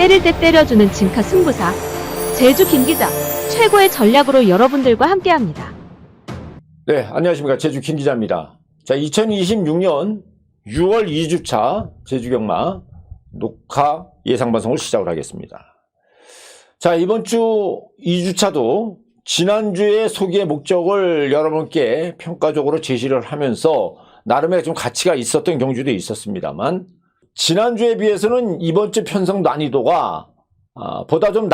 때릴 때 때려주는 진카 승부사. 제주 김기자, 최고의 전략으로 여러분들과 함께합니다. 네, 안녕하십니까. 제주 김기자입니다. 자, 2026년 6월 2주차 제주경마 녹화 예상방송을 시작을 하겠습니다. 자, 이번 주 2주차도 지난주의 소개의 목적을 여러분께 평가적으로 제시를 하면서 나름의 좀 가치가 있었던 경주도 있었습니다만, 지난주에 비해서는 이번 주 편성 난이도가 보다 좀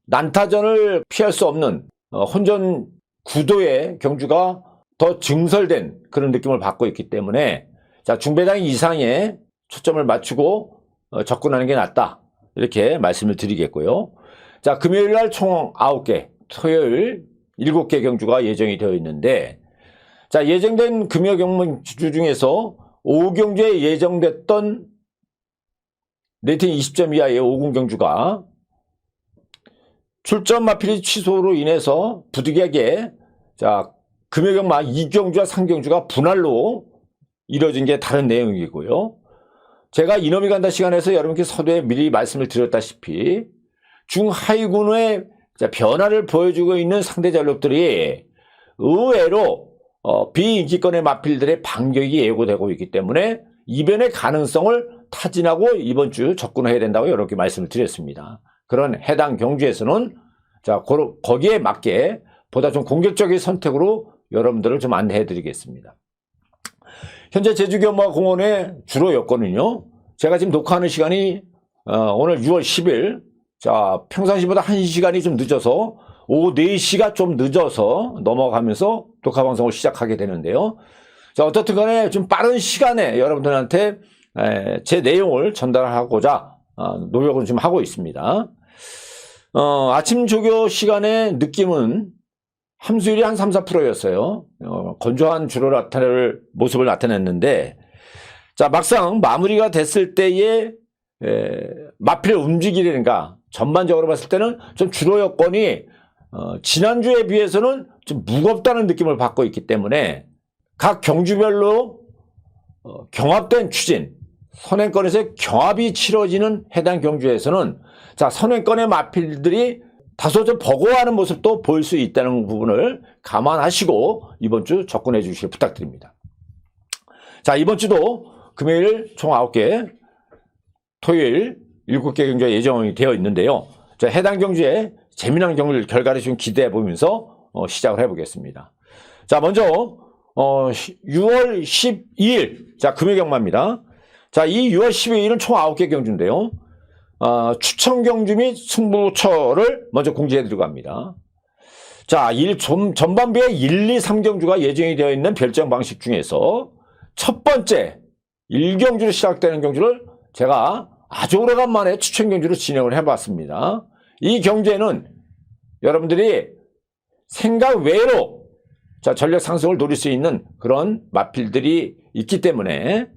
난타전을 피할 수 없는 혼전 구도의 경주가 더 증설된 그런 느낌을 받고 있기 때문에, 자, 중배당 이상의 초점을 맞추고 접근하는 게 낫다, 이렇게 말씀을 드리겠고요. 자, 금요일 날 총 9개, 토요일 7개 경주가 예정이 되어 있는데, 자, 예정된 금요 경주 중에서 5경주에 예정됐던 레이팅 20점 이하의 5군 경주가 출전 마필이 취소로 인해서 부득이하게, 자, 금요경마 2경주와 3경주가 분할로 이뤄진 게 다른 내용이고요. 제가 이놈이 간다 시간에서 여러분께 서두에 미리 말씀을 드렸다시피 중하위군의 변화를 보여주고 있는 상대 전력들이 의외로 비인기권의 마필들의 반격이 예고되고 있기 때문에 이변의 가능성을 타진하고 이번 주 접근해야 된다고 이렇게 말씀을 드렸습니다. 그런 해당 경주에서는, 자, 거기에 맞게 보다 좀 공격적인 선택으로 여러분들을 좀 안내해 드리겠습니다. 현재 제주경마공원의 주로 여건은요, 제가 지금 녹화하는 시간이 오늘 6월 10일, 자, 평상시보다 1시간이 좀 늦어서 오후 4시가 좀 늦어서 넘어가면서 녹화방송을 시작하게 되는데요. 자, 어떻든 간에 좀 빠른 시간에 여러분들한테 제 내용을 전달하고자 노력을 좀 하고 있습니다. 아침 조교 시간의 느낌은 함수율이 한 3, 4%였어요. 건조한 주로 나타낼 모습을 나타냈는데, 자, 막상 마무리가 됐을 때의 마필 움직이는가, 전반적으로 봤을 때는 좀 주로 여건이 지난주에 비해서는 좀 무겁다는 느낌을 받고 있기 때문에 각 경주별로 경합된 추진, 선행권에서 경합이 치러지는 해당 경주에서는, 자, 선행권의 마필들이 다소 좀 버거워하는 모습도 보일 수 있다는 부분을 감안하시고 이번 주 접근해 주시길 부탁드립니다. 자, 이번 주도 금요일 총 9개, 토요일 7개 경주가 예정이 되어 있는데요. 자, 해당 경주에 재미난 경주 결과를 좀 기대해 보면서 시작을 해 보겠습니다. 자, 먼저 6월 12일, 자, 금요경마입니다. 자, 이 6월 12일은 총 9개 경주인데요. 추천 경주 및 승부처를 먼저 공지해 드리고 합니다. 자, 전반부에 1, 2, 3경주가 예정이 되어 있는 별정 방식 중에서 첫 번째 1경주로 시작되는 경주를 제가 아주 오래간만에 추천 경주로 진행을 해봤습니다. 이 경주에는 여러분들이 생각 외로, 자, 전력 상승을 노릴 수 있는 그런 마필들이 있기 때문에,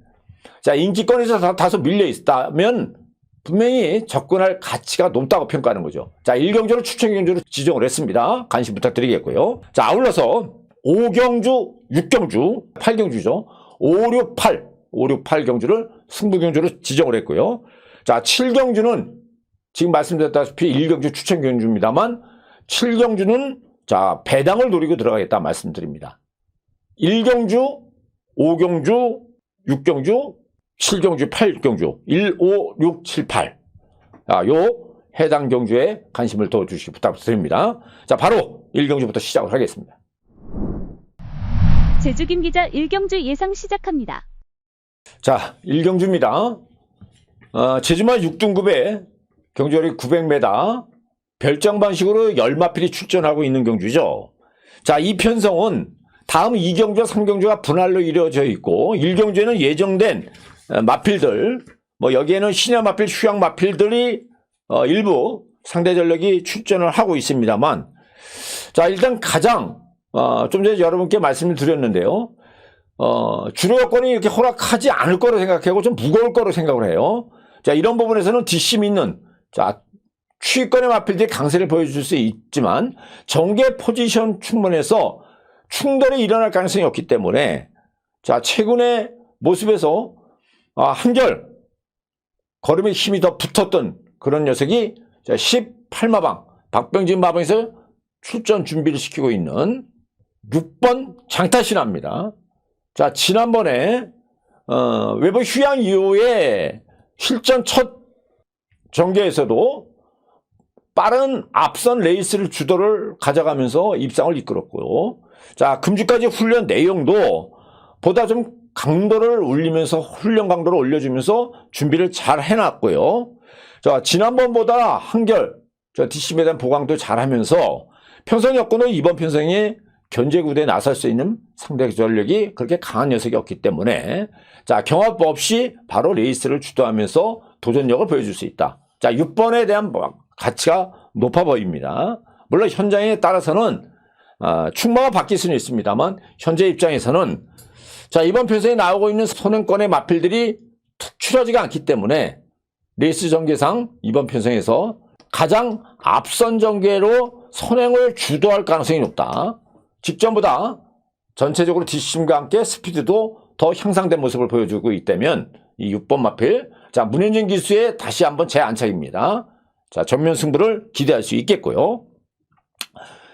자, 인기권에서 다소 밀려 있다면 분명히 접근할 가치가 높다고 평가하는 거죠. 자, 1경주를 추천 경주로 지정을 했습니다. 관심 부탁드리겠고요. 자, 아울러서 5경주, 6경주, 8경주죠. 5, 6, 8 경주를 승부 경주로 지정을 했고요. 자, 7경주는 지금 말씀드렸다시피 1경주 추천 경주입니다만, 7경주는, 자, 배당을 노리고 들어가겠다 말씀드립니다. 1경주, 5경주, 6경주, 7경주, 8경주, 1, 5, 6, 7, 8. 자, 요 해당 경주에 관심을 더 주시기 부탁드립니다. 자, 바로 1경주부터 시작을 하겠습니다. 제주 김기자 1경주 예상 시작합니다. 자, 1경주입니다. 제주마 6등급에 경주거리 900m, 별장 방식으로 10마필이 출전하고 있는 경주죠. 자, 이 편성은 다음 2경주와 3경주가 분할로 이루어져 있고, 1경주에는 예정된 마필들, 뭐 여기에는 신야 마필, 휴양 마필들이 일부 상대 전력이 출전을 하고 있습니다만, 자, 일단 가장 좀 전에 여러분께 말씀을 드렸는데요. 주로 여건이 이렇게 허락하지 않을 거로 생각하고 좀 무거울 거로 생각을 해요. 자, 이런 부분에서는 뒷심 있는, 자, 추위권의 마필들이 강세를 보여줄 수 있지만 정계 포지션 충분해서 충돌이 일어날 가능성이 없기 때문에, 자, 최근의 모습에서 한결 걸음에 힘이 더 붙었던 그런 녀석이 18마방 박병진 마방에서 출전 준비를 시키고 있는 6번 장타신화입니다. 자, 지난번에 외부 휴양 이후에 실전 첫 정계에서도 빠른 앞선 레이스를 주도를 가져가면서 입상을 이끌었고요. 자, 금주까지 훈련 내용도 보다 좀 강도를 올리면서 훈련 강도를 올려주면서 준비를 잘 해놨고요. 자, 지난번보다 한결 DCM에 대한 보강도 잘 하면서 편성 여건은 이번 편성에 견제구대에 나설 수 있는 상대 전력이 그렇게 강한 녀석이 없기 때문에 자, 경합 없이 바로 레이스를 주도하면서 도전력을 보여줄 수 있다. 자, 6번에 대한 가치가 높아 보입니다. 물론 현장에 따라서는 충마가 바뀔 수는 있습니다만 현재 입장에서는 자, 이번 편성에 나오고 있는 선행권의 마필들이 추려지가 않기 때문에 레이스 전개상 이번 편성에서 가장 앞선 전개로 선행을 주도할 가능성이 높다. 직전보다 전체적으로 뒷심과 함께 스피드도 더 향상된 모습을 보여주고 있다면 이 6번 마필, 자, 문현진 기수의 다시 한번 재안착입니다. 자, 전면 승부를 기대할 수 있겠고요.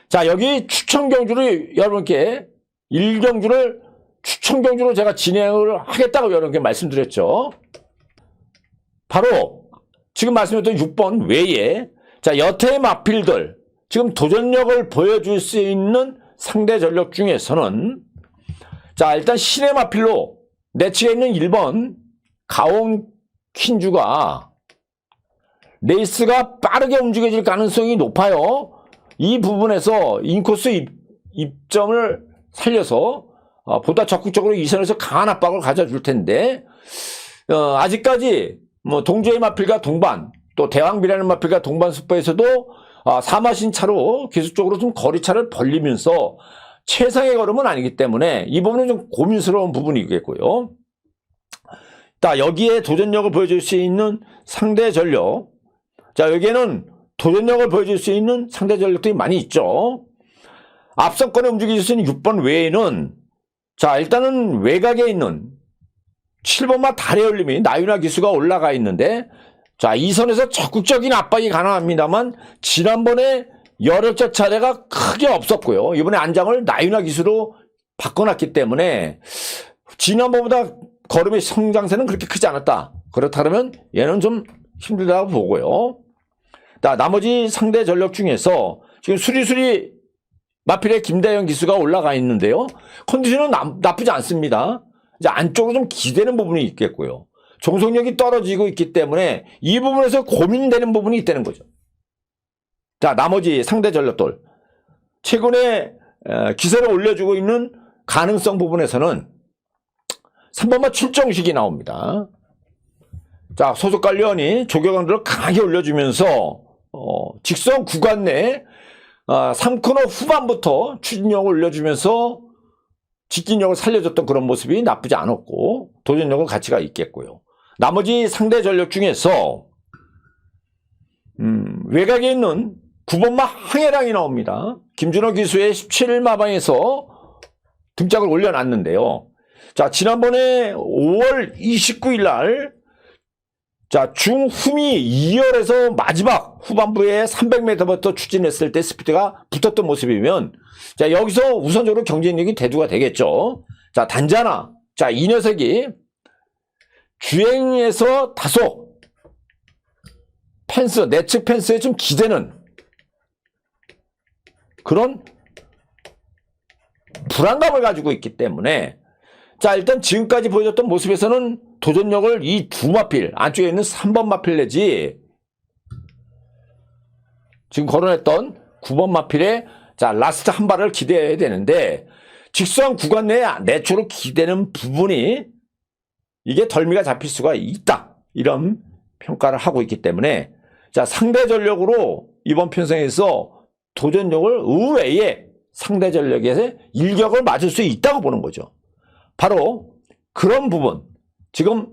자, 여기 추천 경주를 여러분께 1경주를 추천 경주로 제가 진행을 하겠다고 여러분께 말씀드렸죠. 바로 지금 말씀드렸던 6번 외에 자, 여태의 마필들 지금 도전력을 보여줄 수 있는 상대 전력 중에서는 자, 일단 신의 마필로 내치에 있는 1번 가온 퀸주가 레이스가 빠르게 움직여질 가능성이 높아요. 이 부분에서 인코스 입점을 살려서 보다 적극적으로 이 선에서 강한 압박을 가져줄 텐데 아직까지 뭐 동조의 마필과 동반 또 대왕비라는 마필과 동반 스포에서도 사마신 차로 계속적으로 좀 거리차를 벌리면서 최상의 걸음은 아니기 때문에 이 부분은 좀 고민스러운 부분이겠고요. 자, 여기에 도전력을 보여줄 수 있는 상대 전력. 자, 여기에는 도전력을 보여줄 수 있는 상대 전력들이 많이 있죠. 앞선권에 움직일 수 있는 6번 외에는 자, 일단은 외곽에 있는 7번마 달의 열림이 나윤아 기수가 올라가 있는데 자, 이 선에서 적극적인 압박이 가능합니다만 지난번에 열흘째 차례가 크게 없었고요. 이번에 안장을 나윤아 기수로 바꿔놨기 때문에 지난번보다 걸음의 성장세는 그렇게 크지 않았다. 그렇다면 얘는 좀 힘들다고 보고요. 자, 나머지 상대 전력 중에서 지금 수리수리 마필의 김다영 기수가 올라가 있는데요. 컨디션은 나쁘지 않습니다. 이제 안쪽으로 좀 기대는 부분이 있겠고요. 종속력이 떨어지고 있기 때문에 이 부분에서 고민되는 부분이 있다는 거죠. 자, 나머지 상대 전력들 최근에 기세를 올려주고 있는 가능성 부분에서는 3번마 출정식이 나옵니다. 자, 소속 관련이 조경강도를 강하게 올려주면서 직선 구간 내 3코너 후반부터 추진력을 올려주면서 직진력을 살려줬던 그런 모습이 나쁘지 않았고 도전력은 가치가 있겠고요. 나머지 상대 전력 중에서 외곽에 있는 9번마 항해랑이 나옵니다. 김준호 기수의 17마방에서 등짝을 올려놨는데요. 자, 지난번에 5월 29일 날 자, 중후미 2열에서 마지막 후반부에 300m부터 추진했을 때 스피드가 붙었던 모습이면 자, 여기서 우선적으로 경쟁력이 대두가 되겠죠. 자, 단지 하나. 자, 이 녀석이 주행에서 다소 펜스, 내측 펜스에 좀 기대는 그런 불안감을 가지고 있기 때문에 자, 일단 지금까지 보여줬던 모습에서는 도전력을 이 두 마필, 안쪽에 있는 3번 마필 내지 지금 거론했던 9번 마필의 자, 라스트 한 발을 기대해야 되는데 직선 구간 내에 내초로 기대는 부분이 이게 덜미가 잡힐 수가 있다. 이런 평가를 하고 있기 때문에 자, 상대 전력으로 이번 편성에서 도전력을 의외의 상대 전력에서 일격을 맞을 수 있다고 보는 거죠. 바로 그런 부분, 지금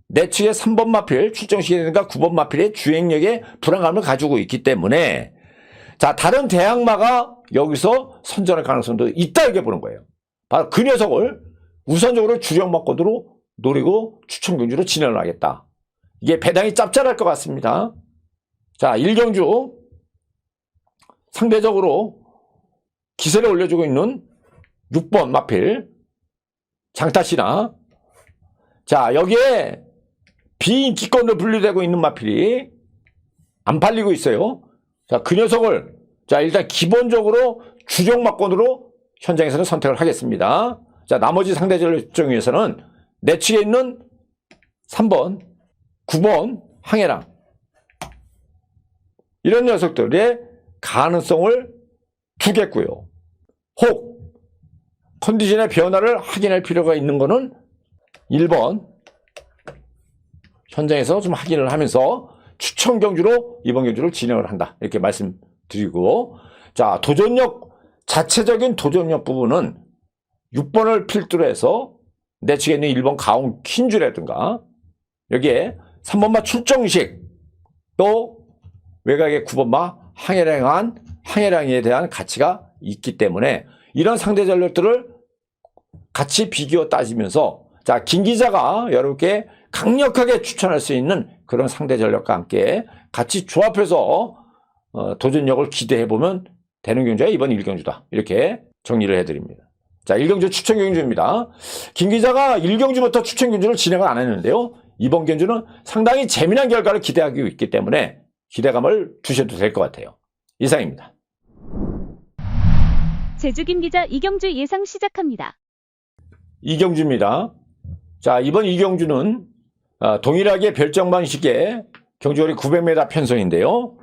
내측의 3번 마필, 출정시키는가 9번 마필의 주행력에 불안감을 가지고 있기 때문에 자, 다른 대항마가 여기서 선전할 가능성도 있다 이렇게 보는 거예요. 바로 그 녀석을 우선적으로 주력마권으로 노리고 추천경주로 진행을 하겠다. 이게 배당이 짭짤할 것 같습니다. 자, 1경주 상대적으로 기세를 올려주고 있는 6번 마필 장타시나. 자, 여기에 비인기권으로 분류되고 있는 마필이 안 팔리고 있어요. 자, 그 녀석을 자, 일단 기본적으로 주종막권으로 현장에서는 선택을 하겠습니다. 자, 나머지 상대 전력 중에서는 내측에 있는 3번, 9번 항해랑 이런 녀석들의 가능성을 두겠고요. 혹 컨디션의 변화를 확인할 필요가 있는 거는 1번 현장에서 좀 확인을 하면서 추천 경주로 이번 경주를 진행을 한다. 이렇게 말씀드리고, 자, 도전력, 자체적인 도전력 부분은 6번을 필두로 해서 내측에 있는 1번 가온 퀸주라든가 여기에 3번마 출정식, 또 외곽의 9번마 항해량에 대한 가치가 있기 때문에 이런 상대 전력들을 같이 비교 따지면서, 자, 김 기자가 여러분께 강력하게 추천할 수 있는 그런 상대 전력과 함께 같이 조합해서 도전력을 기대해보면 되는 경주가 이번 1경주다. 이렇게 정리를 해드립니다. 자, 1경주 추천 경주입니다. 김 기자가 1경주부터 추천 경주를 진행을 안 했는데요. 이번 경주는 상당히 재미난 결과를 기대하고 있기 때문에 기대감을 두셔도 될 것 같아요. 이상입니다. 제주 김 기자 2경주 예상 시작합니다. 2경주입니다. 자, 이번 2경주는 동일하게 별정 방식의 경주거리 900m 편성인데요.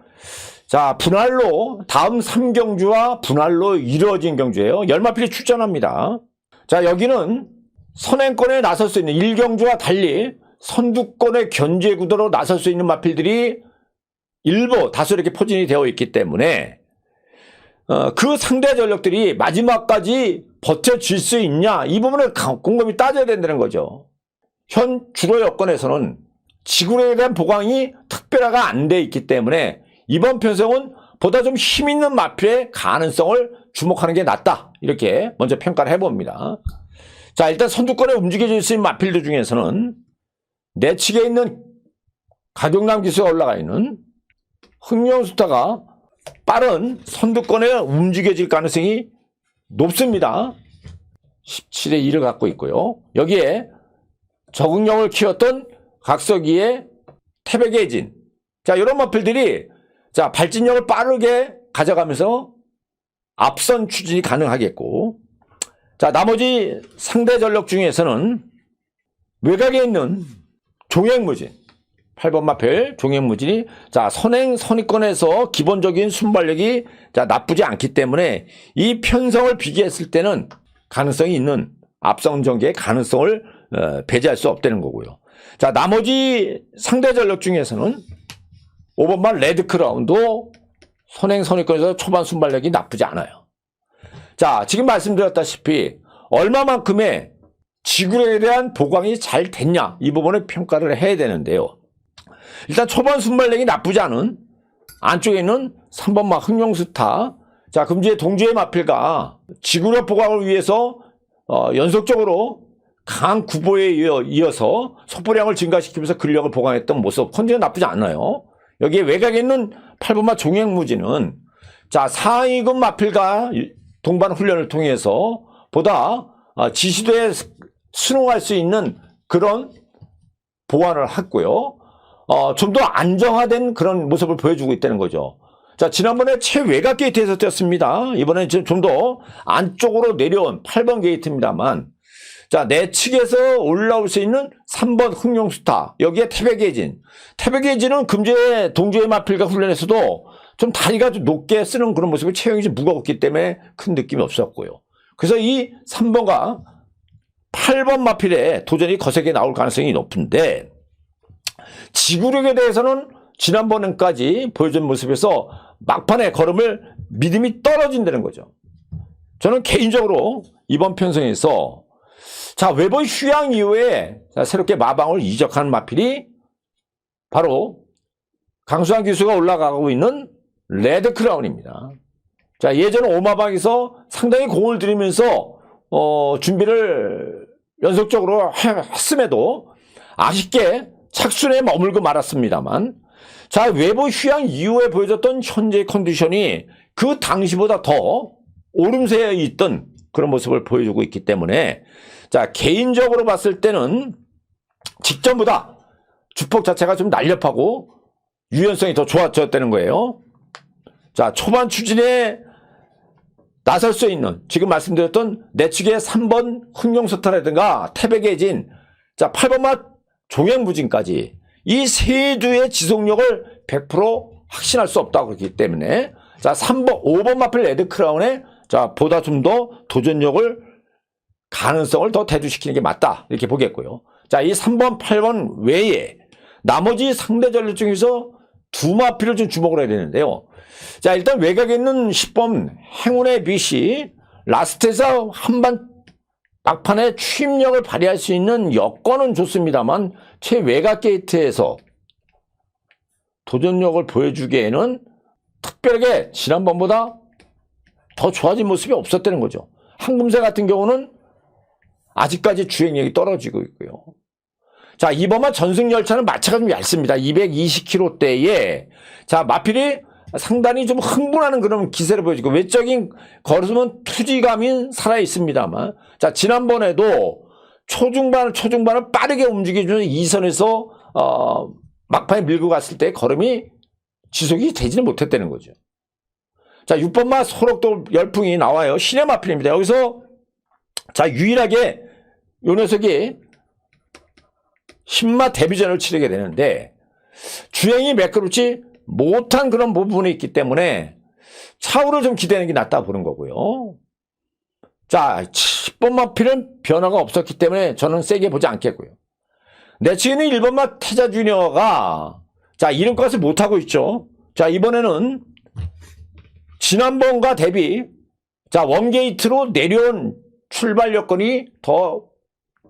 자, 분할로 다음 3경주와 분할로 이루어진 경주예요. 열마필이 출전합니다. 자, 여기는 선행권에 나설 수 있는 1경주와 달리 선두권의 견제 구도로 나설 수 있는 마필들이 일부 다수 이렇게 포진이 되어 있기 때문에 그 상대 전력들이 마지막까지 버텨질 수 있냐, 이 부분을 곰곰이 따져야 된다는 거죠. 현 주로 여건에서는 지구력에 대한 보강이 특별화가 안 돼 있기 때문에 이번 편성은 보다 좀 힘있는 마필의 가능성을 주목하는 게 낫다. 이렇게 먼저 평가를 해봅니다. 자, 일단 선두권에 움직여질 수 있는 마필들 중에서는 내측에 있는 가격남 기수가 올라가 있는 흥룡스타가 빠른 선두권에 움직여질 가능성이 높습니다. 17의 1을 갖고 있고요. 여기에 적응력을 키웠던 각서기의 태백의 진. 자, 이런 마필들이 자, 발진력을 빠르게 가져가면서 앞선 추진이 가능하겠고, 자, 나머지 상대 전력 중에서는 외곽에 있는 종횡무진, 8번 마필 종횡무진이 자, 선위권에서 기본적인 순발력이 자, 나쁘지 않기 때문에 이 편성을 비교했을 때는 가능성이 있는 앞선 전개의 가능성을 배제할 수 없다는 거고요. 자, 나머지 상대 전력 중에서는 5번만 레드크라운도 선위권에서 초반 순발력이 나쁘지 않아요. 자, 지금 말씀드렸다시피 얼마만큼의 지구력에 대한 보강이 잘 됐냐, 이 부분을 평가를 해야 되는데요. 일단 초반 순발력이 나쁘지 않은 안쪽에 있는 3번마 흥룡스타. 자, 금주의 동주의 마필가 지구력 보강을 위해서 연속적으로 강한 구보에 이어서 속보량을 증가시키면서 근력을 보강했던 모습, 컨디션 나쁘지 않아요. 여기에 외곽에 있는 8번마 종횡무진은 자, 상위급 마필가 동반 훈련을 통해서 보다 지시도에 순응할 수 있는 그런 보완을 했고요. 좀 더 안정화된 그런 모습을 보여주고 있다는 거죠. 자, 지난번에 최외곽 게이트에서 뛰었습니다. 이번엔 좀 더 안쪽으로 내려온 8번 게이트입니다만, 자, 내측에서 올라올 수 있는 3번 흥룡스타, 여기에 태백의 진. 태백의 진은 금주의 동주의 마필과 훈련에서도 좀 다리가 좀 높게 쓰는 그런 모습이 체형이 좀 무거웠기 때문에 큰 느낌이 없었고요. 그래서 이 3번과 8번 마필의 도전이 거세게 나올 가능성이 높은데, 지구력에 대해서는 지난번까지 보여준 모습에서 막판에 걸음을 믿음이 떨어진다는 거죠. 저는 개인적으로 이번 편성에서 자, 외번 휴양 이후에 새롭게 마방을 이적한 마필이 바로 강수환 기수가 올라가고 있는 레드크라운입니다. 자, 예전 오마방에서 상당히 공을 들이면서 준비를 연속적으로 했음에도 아쉽게 착순에 머물고 말았습니다만, 자, 외부 휴양 이후에 보여줬던 현재 컨디션이 그 당시보다 더 오름세에 있던 그런 모습을 보여주고 있기 때문에 자, 개인적으로 봤을 때는 직전보다 주폭 자체가 좀 날렵하고 유연성이 더 좋아졌다는 거예요. 자, 초반 추진에 나설 수 있는 지금 말씀드렸던 내측의 3번 흥룡스타라든가 태백의 자, 8번 맛 종횡무진까지 이 세 주의 지속력을 100% 확신할 수 없다고 그렇기 때문에 자, 5번 마필 레드크라운에 자, 보다 좀 더 도전력을 가능성을 더 대두시키는 게 맞다 이렇게 보겠고요. 자, 이 3번, 8번 외에 나머지 상대 전력 중에서 두 마필을 좀 주목을 해야 되는데요. 자, 일단 외곽에 있는 10번 행운의 빛이 라스트에서 한반 막판에 추임력을 발휘할 수 있는 여건은 좋습니다만 최외곽 게이트에서 도전력을 보여주기에는 특별하게 지난번보다 더 좋아진 모습이 없었다는 거죠. 황금새 같은 경우는 아직까지 주행력이 떨어지고 있고요. 자, 이번만 전승열차는 마차가 좀 얇습니다. 220km대에 자, 마필이 상당히 좀 흥분하는 그런 기세를 보여주고 외적인 걸음은 투지감이 살아 있습니다만 자, 지난번에도 초중반을 빠르게 움직여주는 2선에서 막판에 밀고 갔을 때 걸음이 지속이 되지는 못했다는 거죠. 자, 6번마 소록도 열풍이 나와요. 신의 마필입니다. 여기서 자, 유일하게 요 녀석이 신마 데뷔전을 치르게 되는데 주행이 매끄럽지 못한 그런 부분이 있기 때문에 차후를 좀 기대하는 게 낫다 보는 거고요. 자, 10번마 필은 변화가 없었기 때문에 저는 세게 보지 않겠고요. 내치기는 1번마 태자 주니어가 자, 이름값을 못하고 있죠. 자, 이번에는 지난번과 대비 자, 원게이트로 내려온 출발 여건이 더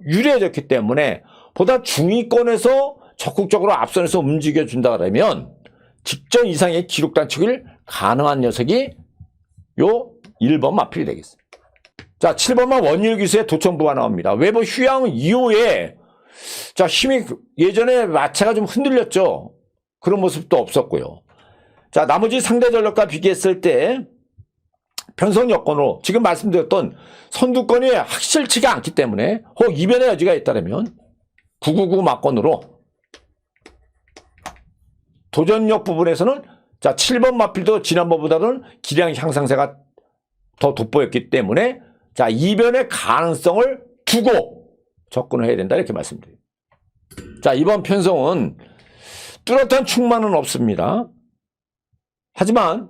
유리해졌기 때문에 보다 중위권에서 적극적으로 앞선에서 움직여준다 그러면 직전 이상의 기록 단축을 가능한 녀석이 요 1번 마필이 되겠습니다. 자, 7번만 원율기수의 도청부가 나옵니다. 외부 휴양 이후에 자, 힘이 예전에 마차가 좀 흔들렸죠. 그런 모습도 없었고요. 자, 나머지 상대 전력과 비교했을 때 편성 여건으로 지금 말씀드렸던 선두권이 확실치가 않기 때문에 혹 이변의 여지가 있다면 999 막건으로 도전력 부분에서는 자, 7번 마필도 지난번보다는 기량 향상세가 더 돋보였기 때문에 자, 이변의 가능성을 두고 접근을 해야 된다 이렇게 말씀드립니다. 자, 이번 편성은 뚜렷한 충만은 없습니다. 하지만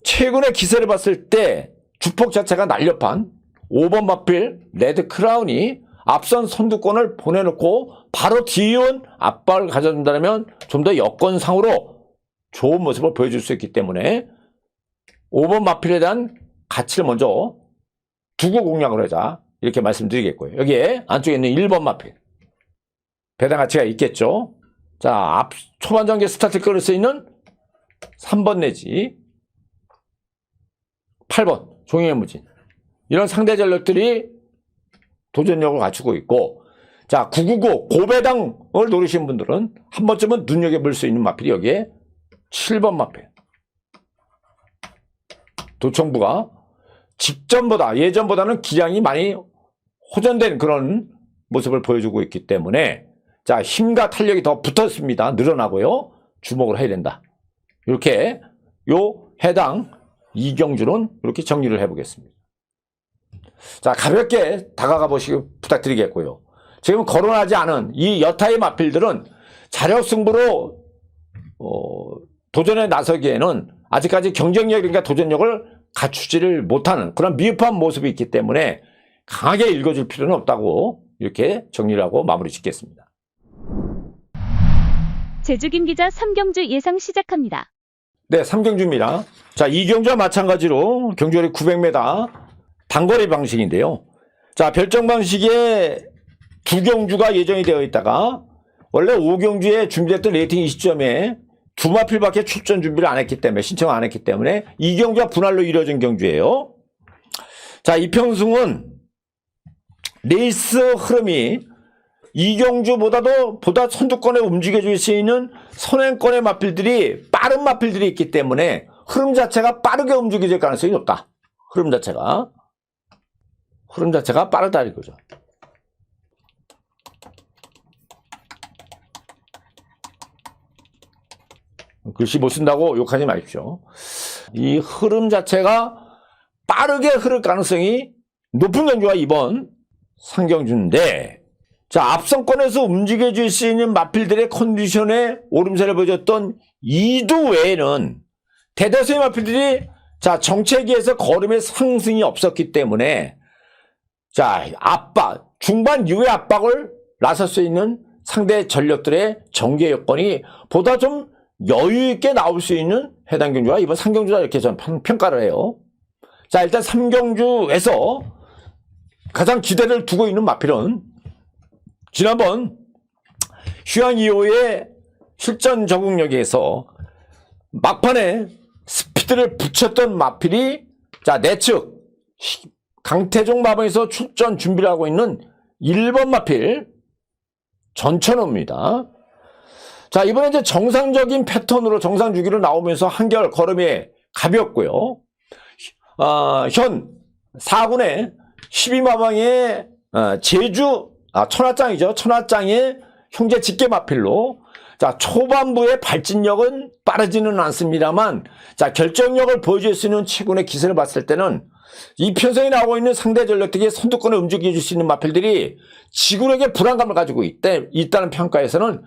최근의 기세를 봤을 때 주폭 자체가 날렵한 5번 마필 레드 크라운이 앞선 선두권을 보내놓고 바로 뒤에 온 압박을 가져준다면 좀 더 여건상으로 좋은 모습을 보여줄 수 있기 때문에 5번 마필에 대한 가치를 먼저 두고 공략을 하자 이렇게 말씀드리겠고요. 여기에 안쪽에 있는 1번 마필 배당 가치가 있겠죠. 자, 초반 전개 스타트 끌을 수 있는 3번 내지 8번 종횡무진 이런 상대 전력들이 도전력을 갖추고 있고 자, 999 고배당을 노리시는 분들은 한 번쯤은 눈여겨볼 수 있는 마필이 여기에 7번 마필 도청부가 직전보다 예전보다는 기량이 많이 호전된 그런 모습을 보여주고 있기 때문에 자, 힘과 탄력이 더 붙었습니다. 늘어나고요. 주목을 해야 된다. 이렇게 요 해당 이경주는 이렇게 정리를 해보겠습니다. 자, 가볍게 다가가 보시기 부탁드리겠고요. 지금 거론하지 않은 이 여타의 마필들은 자력 승부로 도전에 나서기에는 아직까지 경쟁력이니까 도전력을 갖추지를 못하는 그런 미흡한 모습이 있기 때문에 강하게 읽어줄 필요는 없다고 이렇게 정리를 하고 마무리 짓겠습니다. 제주 김 기자 3경주 예상 시작합니다. 네, 3경주입니다. 자, 이 경주와 마찬가지로 경주거리 900m 단거리 방식인데요. 자, 별정 방식에 두 경주가 예정이 되어 있다가 원래 5경주에 준비됐던 레이팅 20점에 두 마필밖에 출전 준비를 안 했기 때문에 신청을 안 했기 때문에 이 경주가 분할로 이루어진 경주예요. 자, 이 편승은 레이스 흐름이 이경주보다도 보다 선두권에 움직여줄 수 있는 선행권의 마필들이 빠른 마필들이 있기 때문에 흐름 자체가 빠르게 움직여질 가능성이 높다. 흐름 자체가 빠르다 이거죠. 글씨 못 쓴다고 욕하지 마십시오. 이 흐름 자체가 빠르게 흐를 가능성이 높은 경주가 이번 상경주인데, 자, 앞선권에서 움직여줄 수 있는 마필들의 컨디션에 오름세를 보여줬던 이두 외에는 대다수의 마필들이 자, 정체기에서 걸음의 상승이 없었기 때문에 자, 중반 이후의 압박을 나설 수 있는 상대 전력들의 전개 여건이 보다 좀 여유 있게 나올 수 있는 해당 경주가 이번 상경주다 이렇게 저는 평가를 해요. 자, 일단 3경주에서 가장 기대를 두고 있는 마필은 지난번 휴양 이후의 실전 적응력에서 막판에 스피드를 붙였던 마필이 자, 내측 강태종 마방에서 출전 준비를 하고 있는 1번 마필 전천호입니다. 자, 이번에 이제 정상적인 패턴으로 정상 주기로 나오면서 한결 걸음이 가볍고요. 현 4군의 12마방의 천하장이죠. 천하장의 형제 직계 마필로 자, 초반부의 발진력은 빠르지는 않습니다만 자, 결정력을 보여줄 수 있는 최군의 기세를 봤을 때는 이 편성에 나오고 있는 상대 전력들이 선두권을 움직여줄 수 있는 마필들이 지구력의 불안감을 가지고 있다는 평가에서는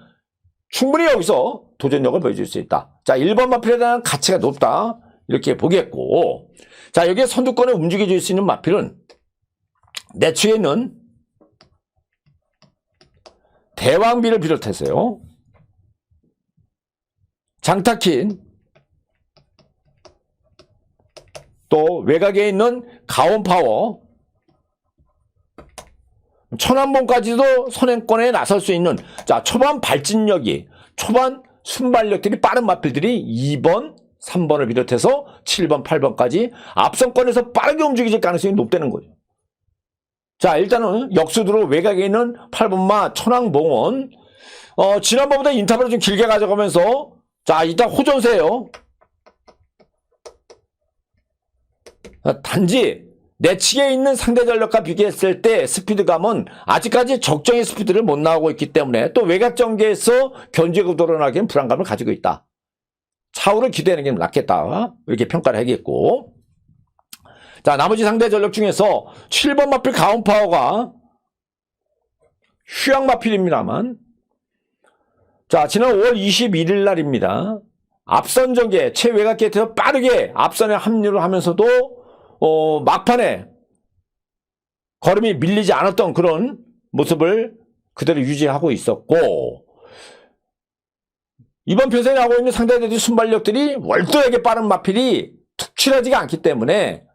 충분히 여기서 도전력을 보여줄 수 있다. 자, 1번 마필에 대한 가치가 높다. 이렇게 보겠고, 자, 여기에 선두권을 움직여줄 수 있는 마필은 내추에 있는 대왕비를 비롯해서요, 장타킨, 또 외곽에 있는 가온파워, 천안봉까지도 선행권에 나설 수 있는 자, 초반 발진력이 초반 순발력들이 빠른 마필들이 2번, 3번을 비롯해서 7번, 8번까지 앞선권에서 빠르게 움직일 가능성이 높다는 거죠. 자, 일단은 역수도로 외곽에 있는 8번마 천왕봉은 지난번보다 인터벌을 좀 길게 가져가면서 자, 일단 호전세요. 단지 내측에 있는 상대 전력과 비교했을 때 스피드감은 아직까지 적정의 스피드를 못 나오고 있기 때문에 또 외곽 전개에서 견제구 도론하기엔 불안감을 가지고 있다. 차후를 기대하는 게 낫겠다. 이렇게 평가를 하겠고, 자, 나머지 상대 전력 중에서 7번 마필 가온파워가 휴양 마필입니다만 자, 지난 5월 21일 날입니다. 앞선 전개 최외곽 게이트에서 빠르게 앞선에 합류를 하면서도 막판에 걸음이 밀리지 않았던 그런 모습을 그대로 유지하고 있었고, 이번 편성에 나오고 있는 상대들의 순발력들이 월도에게 빠른 마필이 툭칠하지가 않기 때문에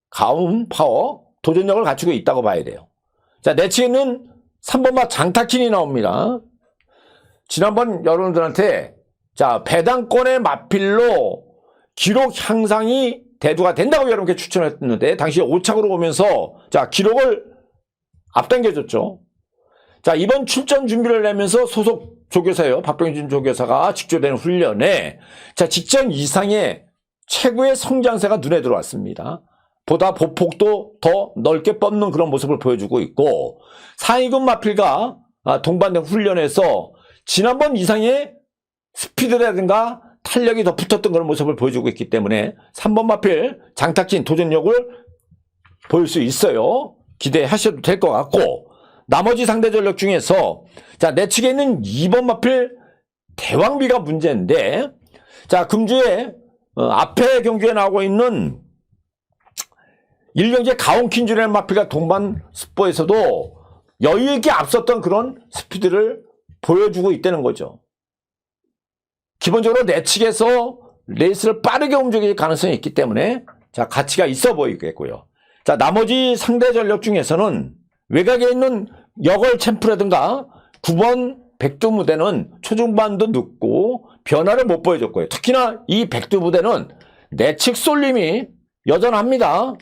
가운 파워 도전력을 갖추고 있다고 봐야 돼요. 자, 내치에는 3번마 장타킨이 나옵니다. 지난번 여러분들한테 자, 배당권의 마필로 기록 향상이 대두가 된다고 여러분께 추천했는데 당시 5착으로 오면서 자, 기록을 앞당겨줬죠. 자, 이번 출전 준비를 내면서 소속 조교사예요. 박병진 조교사가 직조된 훈련에 자, 직전 이상의 최고의 성장세가 눈에 들어왔습니다. 보다 보폭도 더 넓게 뻗는 그런 모습을 보여주고 있고, 상위군 마필과 동반된 훈련에서 지난번 이상의 스피드라든가 탄력이 더 붙었던 그런 모습을 보여주고 있기 때문에 3번 마필 장타킨 도전력을 보일 수 있어요. 기대하셔도 될 것 같고, 나머지 상대 전력 중에서 자, 내측에 있는 2번 마필 대왕비가 문제인데, 자, 금주에 앞에 경주에 나오고 있는 1경주의 가온킨주라는 마필과 동반 스포에서도 여유있게 앞섰던 그런 스피드를 보여주고 있다는 거죠. 기본적으로 내측에서 레이스를 빠르게 움직일 가능성이 있기 때문에 자, 가치가 있어 보이겠고요. 자, 나머지 상대 전력 중에서는 외곽에 있는 여걸 챔프라든가 9번 백두무대는 초중반도 늦고 변화를 못 보여줬고요. 특히나 이 백두무대는 내측 쏠림이 여전합니다.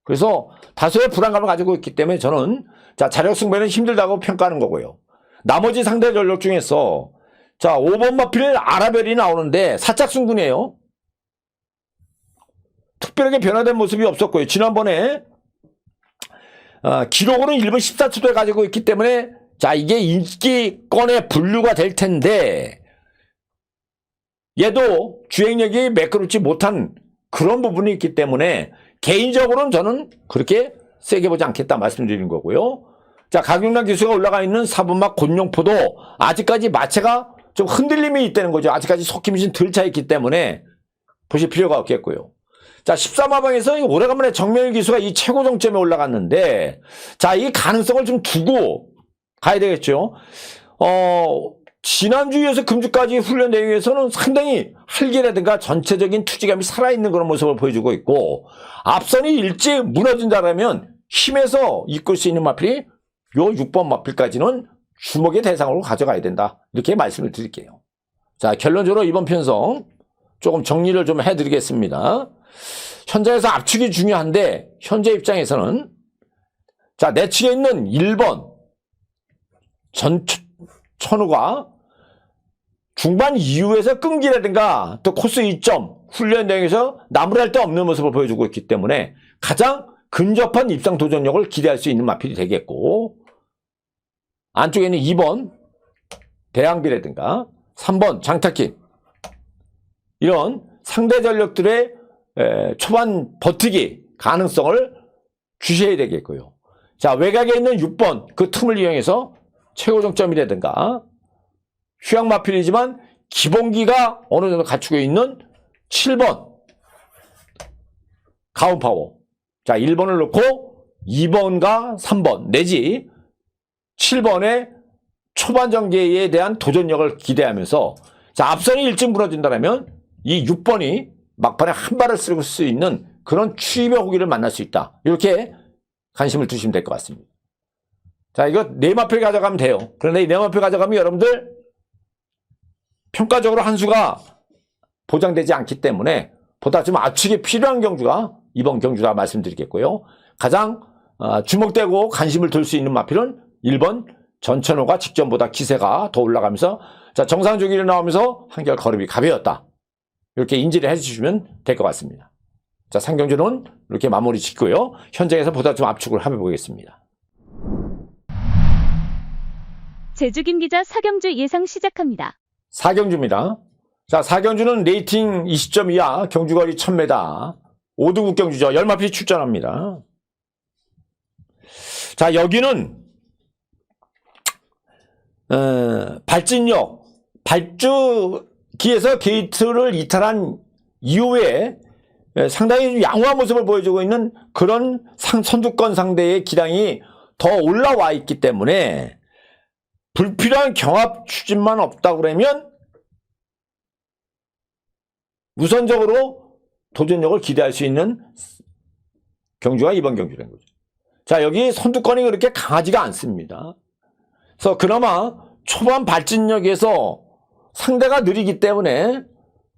그래서 다소의 불안감을 가지고 있기 때문에 저는 자, 자력 승부에는 힘들다고 평가하는 거고요. 나머지 상대 전력 중에서 자, 5번 마필 아라벨이 나오는데 살짝 승군이에요. 특별하게 변화된 모습이 없었고요. 지난번에 기록으로는 1분 14초대 가지고 있기 때문에 자, 이게 인기권에 분류가 될 텐데 얘도 주행력이 매끄럽지 못한 그런 부분이 있기 때문에 개인적으로는 저는 그렇게 세게 보지 않겠다 말씀드리는 거고요. 자, 강용란 기수가 올라가 있는 4번막 곤룡포도 아직까지 마체가 좀 흔들림이 있다는 거죠. 아직까지 속힘이 좀 덜 차 있기 때문에 보실 필요가 없겠고요. 자, 13화방에서 오래간만에 정명일 기수가 이 최고 정점에 올라갔는데 자, 이 가능성을 좀 두고 가야 되겠죠. 지난주에서 금주까지 훈련 내용에서는 상당히 활기라든가 전체적인 투지감이 살아있는 그런 모습을 보여주고 있고 앞선이 일찍 무너진다면 힘에서 이끌 수 있는 마필이 요 6번 마필까지는 주목의 대상으로 가져가야 된다. 이렇게 말씀을 드릴게요. 자, 결론적으로 이번 편성 조금 정리를 좀 해드리겠습니다. 현장에서 압축이 중요한데 현재 입장에서는 자, 내측에 있는 1번 천우가 중반 이후에서 끈기라든가 또 코스 2점 훈련 내용에서 나무랄 데 없는 모습을 보여주고 있기 때문에 가장 근접한 입상 도전력을 기대할 수 있는 마필이 되겠고 안쪽에는 2번 대항비라든가 3번 장타킨 이런 상대 전력들의 초반 버티기 가능성을 주셔야 되겠고요. 자, 외곽에 있는 6번 그 틈을 이용해서 최고 정점이라든가 휴양 마필이지만 기본기가 어느 정도 갖추고 있는 7번 가운파워. 자, 1번을 놓고 2번과 3번 내지 7번의 초반 전개에 대한 도전력을 기대하면서 자, 앞선이 일찍 무너진다면 이 6번이 막판에 한 발을 쓸 수 있는 그런 추임의 호기를 만날 수 있다. 이렇게 관심을 두시면 될 것 같습니다. 자, 이거 네 마필 가져가면 돼요. 그런데 이 네 마필 가져가면 여러분들 평가적으로 한 수가 보장되지 않기 때문에 보다 좀 압축이 필요한 경주가 이번 경주다 말씀드리겠고요. 가장 주목되고 관심을 둘 수 있는 마필은 1번 전천호가 직전보다 기세가 더 올라가면서 자, 정상 주기를 나오면서 한결 걸음이 가벼웠다. 이렇게 인지를 해주시면 될 것 같습니다. 자, 상경주는 이렇게 마무리 짓고요. 현장에서 보다 좀 압축을 해보겠습니다. 제주김 기자 사경주 예상 시작합니다. 4경주입니다. 자, 4경주는 레이팅 20점 이하, 경주거리 1000m, 5등급 경주죠. 10마필이 출전합니다. 자, 여기는 발진역, 발주기에서 게이트를 이탈한 이후에 상당히 양호한 모습을 보여주고 있는 그런 선두권 상대의 기량이 더 올라와 있기 때문에 불필요한 경합 추진만 없다 그러면 우선적으로 도전력을 기대할 수 있는 경주가 이번 경주라는 거죠. 자, 여기 선두권이 그렇게 강하지가 않습니다. 그래서 그나마 초반 발진력에서 상대가 느리기 때문에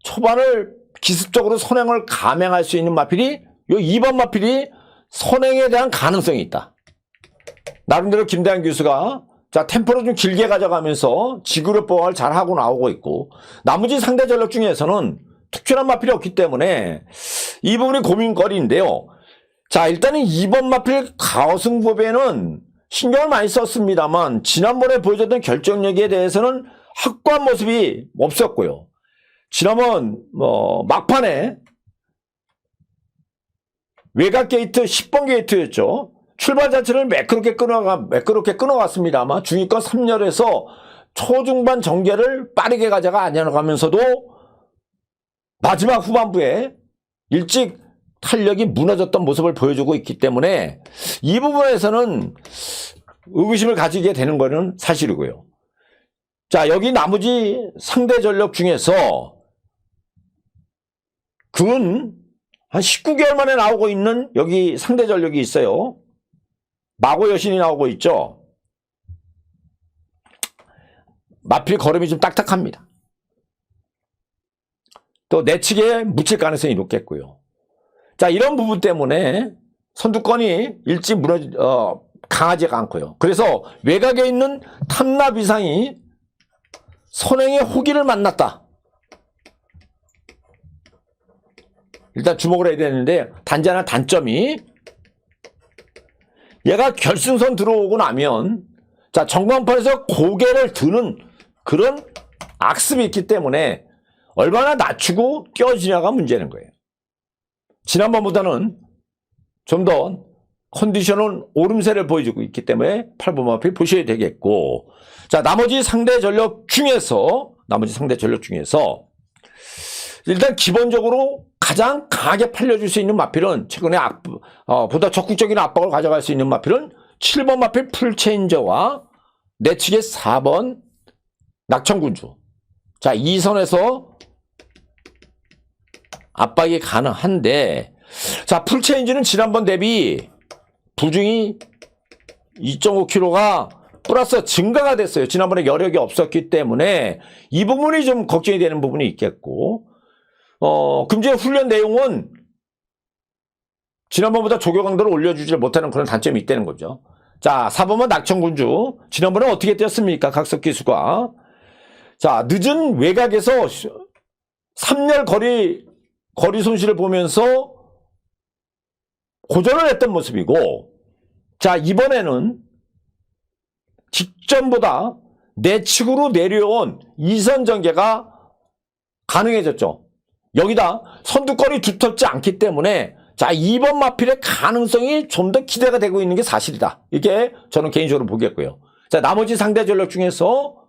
초반을 기습적으로 선행을 감행할 수 있는 마필이 요 2번 마필이 선행에 대한 가능성이 있다. 나름대로 김대한 교수가 자, 템포를 좀 길게 가져가면서 지구력 보강을 잘 하고 나오고 있고 나머지 상대 전력 중에서는 특출한 마필이 없기 때문에 이 부분이 고민거리인데요. 자, 일단은 2번 마필 가오승부배는 신경을 많이 썼습니다만 지난번에 보여줬던 결정력에 대해서는 확고한 모습이 없었고요. 지난번 막판에 외곽 게이트 10번 게이트였죠. 출발 자체를 매끄럽게 끊어갔습니다만 중위권 3열에서 초중반 전개를 빠르게 가져가 안려가면서도 마지막 후반부에 일찍 탄력이 무너졌던 모습을 보여주고 있기 때문에 이 부분에서는 의구심을 가지게 되는 것은 사실이고요. 자, 여기 나머지 상대 전력 중에서 근 한 19개월 만에 나오고 있는 여기 상대 전력이 있어요. 마고 여신이 나오고 있죠. 마필 걸음이 좀 딱딱합니다. 또 내측에 묻힐 가능성이 높겠고요. 자, 이런 부분 때문에 선두권이 일찍 강하지가 않고요. 그래서 외곽에 있는 탐납 이상이 선행의 호기를 만났다. 일단 주목을 해야 되는데 단지 하나 단점이 얘가 결승선 들어오고 나면 자 전광판에서 고개를 드는 그런 악습이 있기 때문에 얼마나 낮추고 뛰어지냐가 문제는 거예요. 지난번보다는 좀 더 컨디션은 오름세를 보여주고 있기 때문에 8번 마필 보셔야 되겠고, 자 나머지 상대 전력 중에서 일단 기본적으로 가장 강하게 팔려줄 수 있는 마필은 최근에 보다 적극적인 압박을 가져갈 수 있는 마필은 7번 마필 풀체인저와 내측의 4번 낙천군주. 자, 이 선에서 압박이 가능한데, 자, 풀체인지는 지난번 대비 부중이 2.5kg가 플러스 증가가 됐어요. 지난번에 여력이 없었기 때문에 이 부분이 좀 걱정이 되는 부분이 있겠고, 금주의 훈련 내용은 지난번보다 조교 강도를 올려주지 못하는 그런 단점이 있다는 거죠. 자, 4번은 낙천군주. 지난번에 어떻게 뛰었습니까? 각석기수가. 자, 늦은 외곽에서 3열 거리 손실을 보면서 고전을 했던 모습이고, 자, 이번에는 직전보다 내측으로 내려온 이선 전개가 가능해졌죠. 여기다 선두권이 두텁지 않기 때문에 자 2번 마필의 가능성이 좀 더 기대가 되고 있는 게 사실이다. 이게 저는 개인적으로 보겠고요. 자 나머지 상대 전력 중에서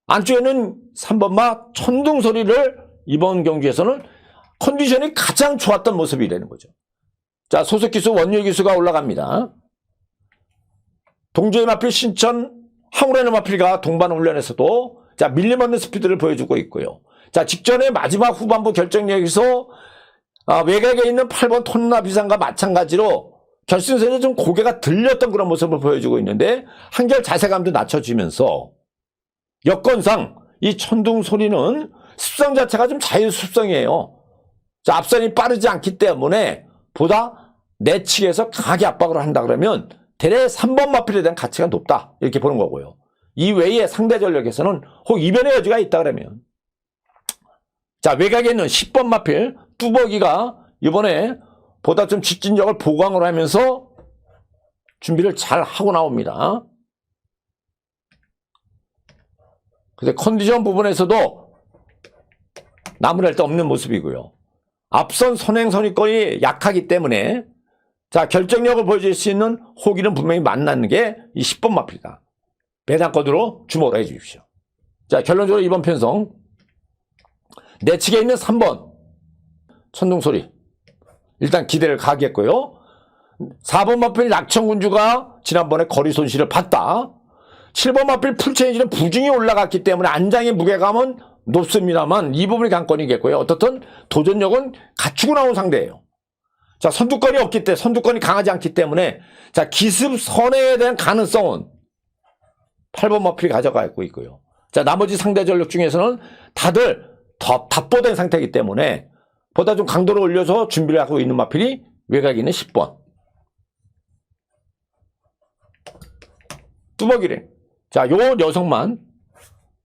안쪽에는 3번 마 천둥소리를 이번 경기에서는 컨디션이 가장 좋았던 모습이라는 거죠. 자 소속기수 원율기수가 올라갑니다. 동조의 마필 신천 항우라는 마필과 동반훈련에서도 자 밀림 없는 스피드를 보여주고 있고요. 자 직전에 마지막 후반부 결정력에서 외곽에 있는 8번 톤나 비상과 마찬가지로 결승선에 좀 고개가 들렸던 그런 모습을 보여주고 있는데 한결 자세감도 낮춰지면서 여건상 이 천둥 소리는 습성 자체가 좀 자유습성이에요. 자 앞선이 빠르지 않기 때문에 보다 내측에서 강하게 압박을 한다 그러면 대략 3번 마필에 대한 가치가 높다 이렇게 보는 거고요. 이 외에 상대 전력에서는 혹 이변의 여지가 있다 그러면 자 외곽에 있는 10번 마필 뚜벅이가 이번에 보다 좀 직진력을 보강을 하면서 준비를 잘 하고 나옵니다. 근데 컨디션 부분에서도 나무랄 데 없는 모습이고요. 앞선 선행선의권이 약하기 때문에 자 결정력을 보여줄 수 있는 호기는 분명히 만나는 게 이 10번 마필이다. 배당권으로 주목을 해 주십시오. 자 결론적으로 이번 편성 내측에 있는 3번 천둥소리 일단 기대를 가겠고요. 4번 마필 낙천군주가 지난번에 거리 손실을 봤다. 7번 마필 풀체인지는 부중이 올라갔기 때문에 안장의 무게감은 높습니다만 이 부분이 관건이겠고요. 어떻든 도전력은 갖추고 나온 상대예요. 자 선두권이 없기 때문에 선두권이 강하지 않기 때문에 자 기습 선회에 대한 가능성은 8번 마필이 가져가고 있고요. 자 나머지 상대 전력 중에서는 다들 더 답보된 상태이기 때문에 보다 좀 강도를 올려서 준비를 하고 있는 마필이 외곽에 있는 10번 뚜벅이래. 자, 요 녀석만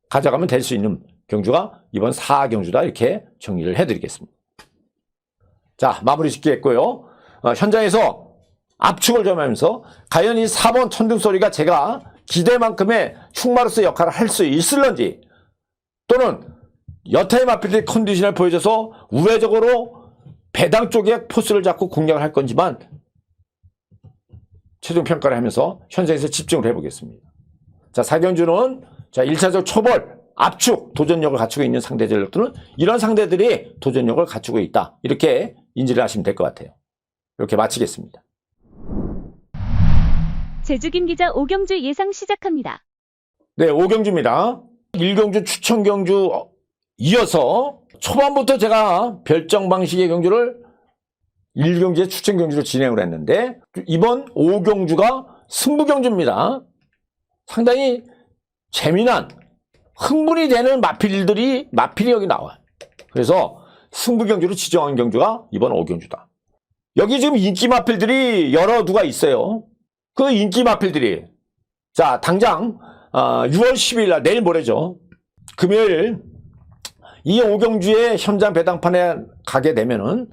가져가면 될 수 있는 경주가 이번 4경주다 이렇게 정리를 해드리겠습니다. 자, 마무리 짓겠고요. 현장에서 압축을 좀 하면서 과연 이 4번 천둥소리가 제가 기대만큼의 충마로서 역할을 할 수 있을런지 또는 여타의 마필의 컨디션을 보여줘서 우회적으로 배당 쪽에 포스를 잡고 공략을 할 건지만 최종 평가를 하면서 현장에서 집중을 해보겠습니다. 자, 4경주는 자 1차적 초벌, 압축, 도전력을 갖추고 있는 상대 전력들은 이런 상대들이 도전력을 갖추고 있다. 이렇게 인지를 하시면 될 것 같아요. 이렇게 마치겠습니다. 제주김 기자 5경주 예상 시작합니다. 네, 5경주입니다. 1경주 추천 경주 이어서 초반부터 제가 별정 방식의 경주를 1경주의 추천 경주로 진행을 했는데 이번 5경주가 승부 경주입니다. 상당히 재미난 흥분이 되는 마필이 여기 나와요. 그래서 승부 경주로 지정한 경주가 이번 5경주다. 여기 지금 인기 마필들이 여러 두가 있어요. 그 인기 마필들이 자 당장 6월 10일 날 내일 모레죠. 금요일 이 오경주의 현장 배당판에 가게 되면은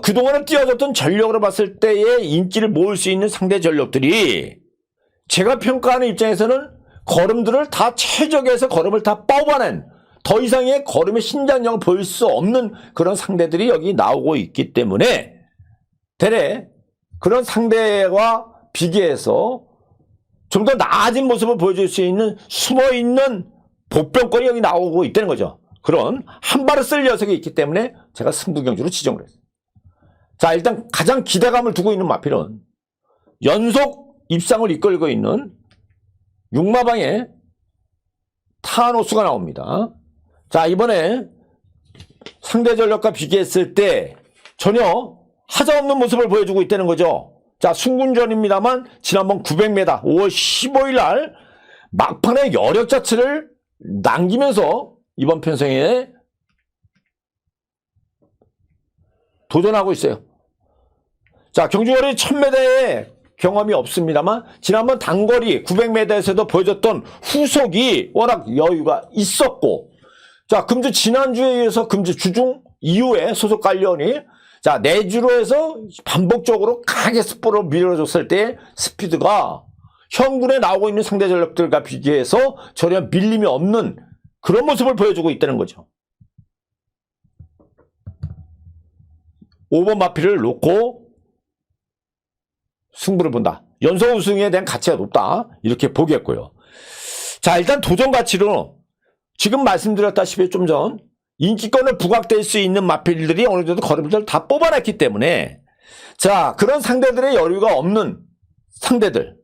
그동안은 띄워줬던 전력으로 봤을 때의 인기를 모을 수 있는 상대 전력들이 제가 평가하는 입장에서는 걸음들을 다 최적에서 걸음을 다 뽑아낸 더 이상의 걸음의 신장력을 보일 수 없는 그런 상대들이 여기 나오고 있기 때문에 대래 그런 상대와 비교해서 좀 더 나아진 모습을 보여줄 수 있는 숨어있는 복병권이 여기 나오고 있다는 거죠. 그런 한 발을 쓸 녀석이 있기 때문에 제가 승부경주로 지정을 했어요. 자, 일단 가장 기대감을 두고 있는 마필은 연속 입상을 이끌고 있는 육마방의 타노스가 나옵니다. 자, 이번에 상대 전력과 비교했을 때 전혀 하자없는 모습을 보여주고 있다는 거죠. 자, 순군전입니다만 지난번 900m 5월 15일 날 막판의 여력 자체를 남기면서 이번 편성에 도전하고 있어요. 자, 경주거리 1000m의 경험이 없습니다만 지난번 단거리 900m에서도 보여줬던 후속이 워낙 여유가 있었고, 자, 금주 지난주에 이어서 금주 주중 이후에 소속 관련이 자, 내주로 해서 반복적으로 강하게 스포를 밀어줬을 때 스피드가 현군에 나오고 있는 상대 전력들과 비교해서 전혀 밀림이 없는 그런 모습을 보여주고 있다는 거죠. 5번 마필을 놓고 승부를 본다. 연속 우승에 대한 가치가 높다. 이렇게 보겠고요. 자, 일단 도전 가치로 지금 말씀드렸다시피 좀 전 인기권을 부각될 수 있는 마필들이 어느 정도 걸음들을 다 뽑아냈기 때문에 자, 그런 상대들의 여유가 없는 상대들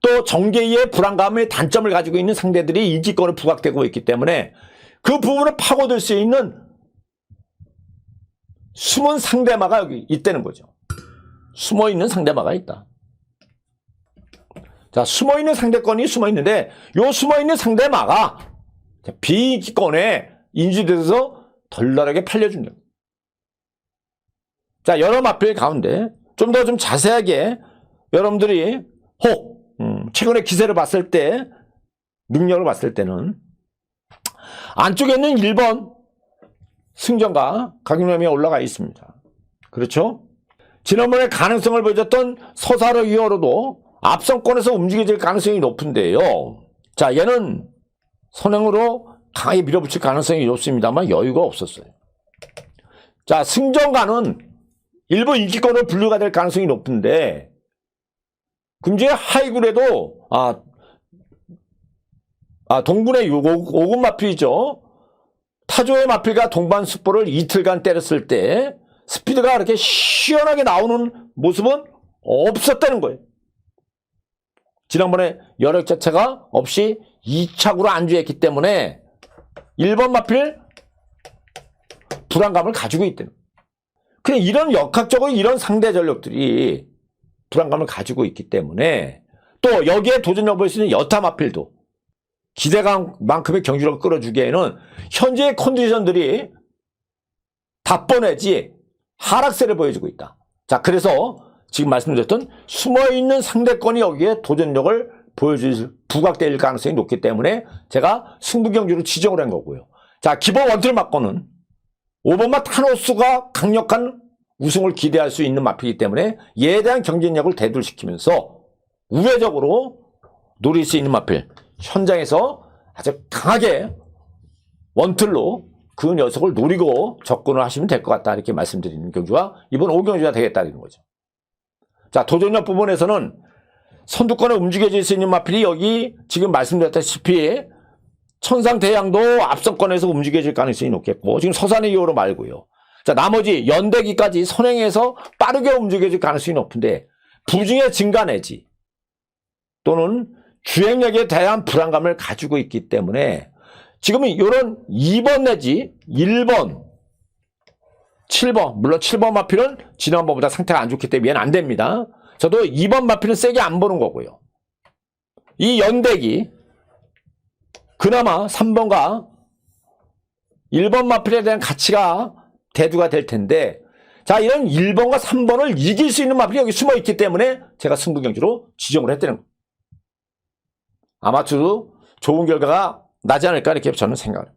또 정계의 불안감의 단점을 가지고 있는 상대들이 인기권을 부각되고 있기 때문에 그 부분을 파고들 수 있는 숨은 상대마가 여기 있다는 거죠. 숨어있는 상대마가 있다. 자, 숨어있는 상대권이 숨어있는데 요 숨어있는 상대마가 비인기권에 인지돼서 덜덜하게 팔려준다. 자, 여러 마필 가운데 좀 더 좀 자세하게 여러분들이 혹 최근에 기세를 봤을 때 능력을 봤을 때는 안쪽에 있는 1번 승전가 강림이 올라가 있습니다. 그렇죠? 지난번에 가능성을 보여줬던 서사로 이어로도 앞선권에서 움직여질 가능성이 높은데요. 자, 얘는 선행으로 강하게 밀어붙일 가능성이 높습니다만 여유가 없었어요. 자, 승전가는 일부 인기권으로 분류가 될 가능성이 높은데 금주의 하이굴에도 동군의 5군 마필이죠. 타조의 마필과 동반 숫보를 이틀간 때렸을 때 스피드가 그렇게 시원하게 나오는 모습은 없었다는 거예요. 지난번에 여력 자체가 없이 2착으로 안주했기 때문에 1번 마필 불안감을 가지고 있다는 거예요. 그래, 이런 역학적으로 이런 상대 전력들이 불안감을 가지고 있기 때문에 또 여기에 도전 여부를 수 있는 여타 마필도 기대감만큼의 경주력을 끌어주기에는 현재의 컨디션들이 답보내지 하락세를 보여주고 있다. 자, 그래서 지금 말씀드렸던 숨어있는 상대권이 여기에 도전력을 보여줄 부각될 가능성이 높기 때문에 제가 승부경주로 지정을 한 거고요. 자, 기본 원투를 맞고는 5번마 타노스가 강력한 우승을 기대할 수 있는 마필이기 때문에 얘에 대한 경쟁력을 대두시키면서 우회적으로 노릴 수 있는 마필 현장에서 아주 강하게 원툴로 그 녀석을 노리고 접근을 하시면 될 것 같다, 이렇게 말씀드리는 경주가 이번 5경주가 되겠다는 거죠. 자, 도전력 부분에서는 선두권에 움직여질 수 있는 마필이 여기 지금 말씀드렸다시피 천상대양도 앞선권에서 움직여질 가능성이 높겠고 지금 서산의 이호로 말고요. 자, 나머지 연대기까지 선행해서 빠르게 움직여질 가능성이 높은데 부중의 증가 내지 또는 주행력에 대한 불안감을 가지고 있기 때문에 지금은 이런 2번 내지 1번, 7번, 물론 7번 마필은 지난번보다 상태가 안 좋기 때문에 얘는 안 됩니다. 저도 2번 마필은 세게 안 보는 거고요. 이 연대기 그나마 3번과 1번 마필에 대한 가치가 대두가 될 텐데 자, 이런 1번과 3번을 이길 수 있는 마필이 여기 숨어 있기 때문에 제가 승부 경주로 지정을 했다는 겁니다. 아마추어 좋은 결과가 나지 않을까 이렇게 저는 생각합니다.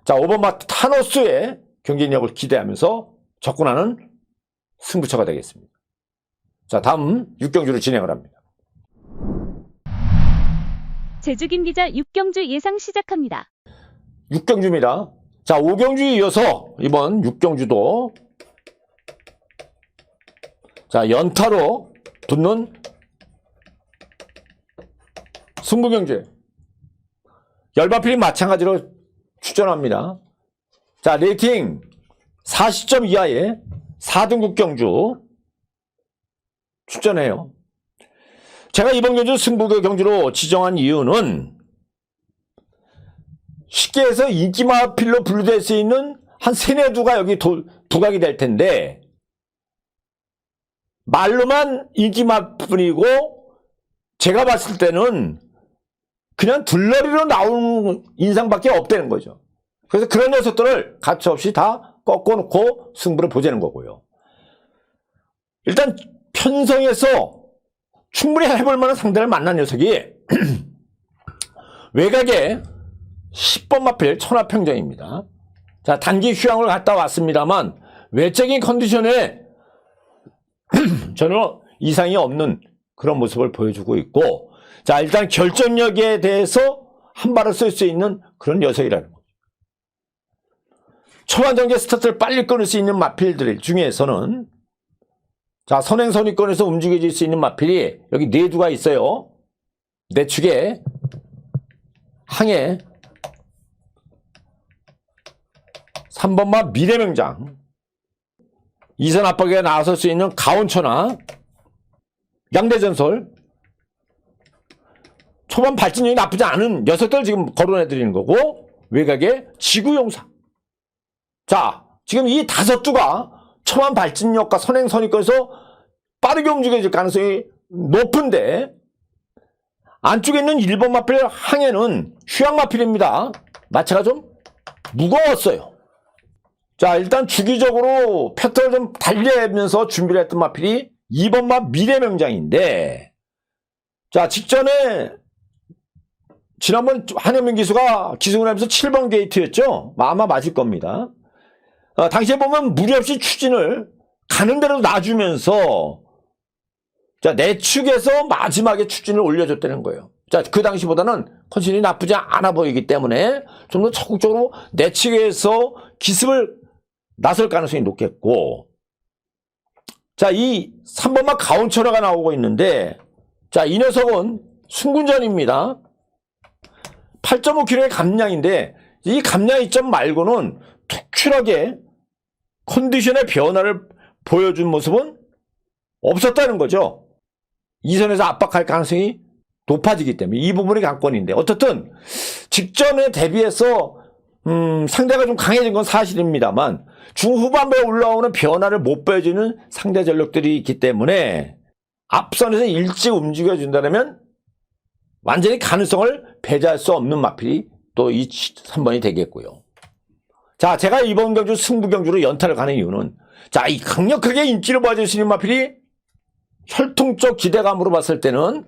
자, 5번 마트 타노스의 경쟁력을 기대하면서 접근하는 승부처가 되겠습니다. 자, 다음 6경주로 진행을 합니다. 제주 김 기자 6경주 예상 시작합니다. 6경주입니다. 자, 5경주에 이어서 이번 6경주도 자, 연타로 붙는 승부경주. 열마필이 마찬가지로 출전합니다. 자, 레이팅 40점 이하의 4등급 경주 출전해요. 제가 이번 경주 승부 경주로 지정한 이유는 쉽게 해서 인기마필로 분류될 수 있는 한 세네 두가 여기 부각이 될 텐데 말로만 인기마뿐이고 제가 봤을 때는 그냥 들러리로 나오는 인상밖에 없다는 거죠. 그래서 그런 녀석들을 가차없이 다 꺾어놓고 승부를 보자는 거고요. 일단 편성에서 충분히 해볼 만한 상대를 만난 녀석이 외곽에 10번 마필 천하평정입니다. 자, 단기 휴양을 갔다 왔습니다만 외적인 컨디션에 전혀 이상이 없는 그런 모습을 보여주고 있고, 자, 일단 결정력에 대해서 한 발을 쓸 수 있는 그런 녀석이라는 거죠. 초반정제 스타트를 빨리 끊을 수 있는 마필들 중에서는 자, 선행선의권에서 움직여질 수 있는 마필이 여기 네 두가 있어요. 내 축에 항해 3번마 미래명장, 이선 압박에 나설 수 있는 가온천하, 양대전설, 초반 발진력이 나쁘지 않은 녀석들 지금 거론해드리는 거고, 외곽에 지구용사. 자, 지금 이 5두가 초반 발진력과 선행선의권에서 빠르게 움직여질 가능성이 높은데, 안쪽에 있는 1번 마필 항해는 휴양 마필입니다. 마체가 좀 무거웠어요. 자, 일단 주기적으로 패턴을 좀 달리면서 준비를 했던 마필이 2번 마 미래명장인데, 자, 직전에 지난번 한현민 기수가 기승을 하면서 7번 게이트였죠? 아마 맞을 겁니다. 당시에 보면 무리 없이 추진을 가는 대로 놔주면서 자, 내축에서 마지막에 추진을 올려줬다는 거예요. 자, 그 당시보다는 컨디션이 나쁘지 않아 보이기 때문에 좀 더 적극적으로 내축에서 기습을 나설 가능성이 높겠고, 자, 이 3번마 가온천하가 나오고 있는데, 자, 이 녀석은 순군전입니다. 8.5kg의 감량인데, 이 감량 이점 말고는 특출하게 컨디션의 변화를 보여준 모습은 없었다는 거죠. 이선에서 압박할 가능성이 높아지기 때문에 이 부분이 관건인데, 어쨌든 직전에 대비해서 상대가 좀 강해진 건 사실입니다만 중후반부에 올라오는 변화를 못 보여주는 상대 전력들이 있기 때문에 앞선에서 일찍 움직여준다면 완전히 가능성을 배제할 수 없는 마필이 또 이 3번이 되겠고요. 자, 제가 이번 경주 승부 경주로 연타를 가는 이유는, 자, 이 강력하게 인기를 보여줄 수 있는 마필이 혈통적 기대감으로 봤을 때는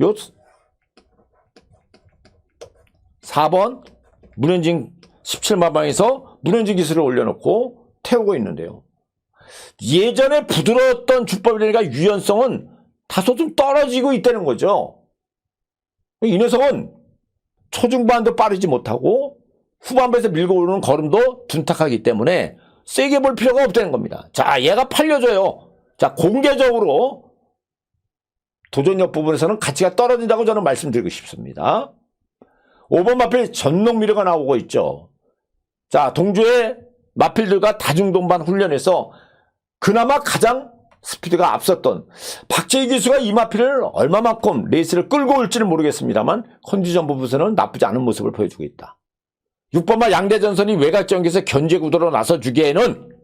요 4번 문현진 17마방에서 문현진 기술을 올려놓고 태우고 있는데요. 예전에 부드러웠던 주법이라든가 유연성은 다소 좀 떨어지고 있다는 거죠. 이 녀석은 초중반도 빠르지 못하고 후반부에서 밀고 오르는 걸음도 둔탁하기 때문에 세게 볼 필요가 없다는 겁니다. 자, 얘가 팔려줘요. 자, 공개적으로 도전력 부분에서는 가치가 떨어진다고 저는 말씀드리고 싶습니다. 5번 마필 전농미래가 나오고 있죠. 자, 동주의 마필들과 다중동반 훈련에서 그나마 가장 스피드가 앞섰던 박재희 기수가 이 마필을 얼마만큼 레이스를 끌고 올지는 모르겠습니다만 컨디션 부분에서는 나쁘지 않은 모습을 보여주고 있다. 6번마 양대전선이 외곽전기에서 견제구도로 나서주기에는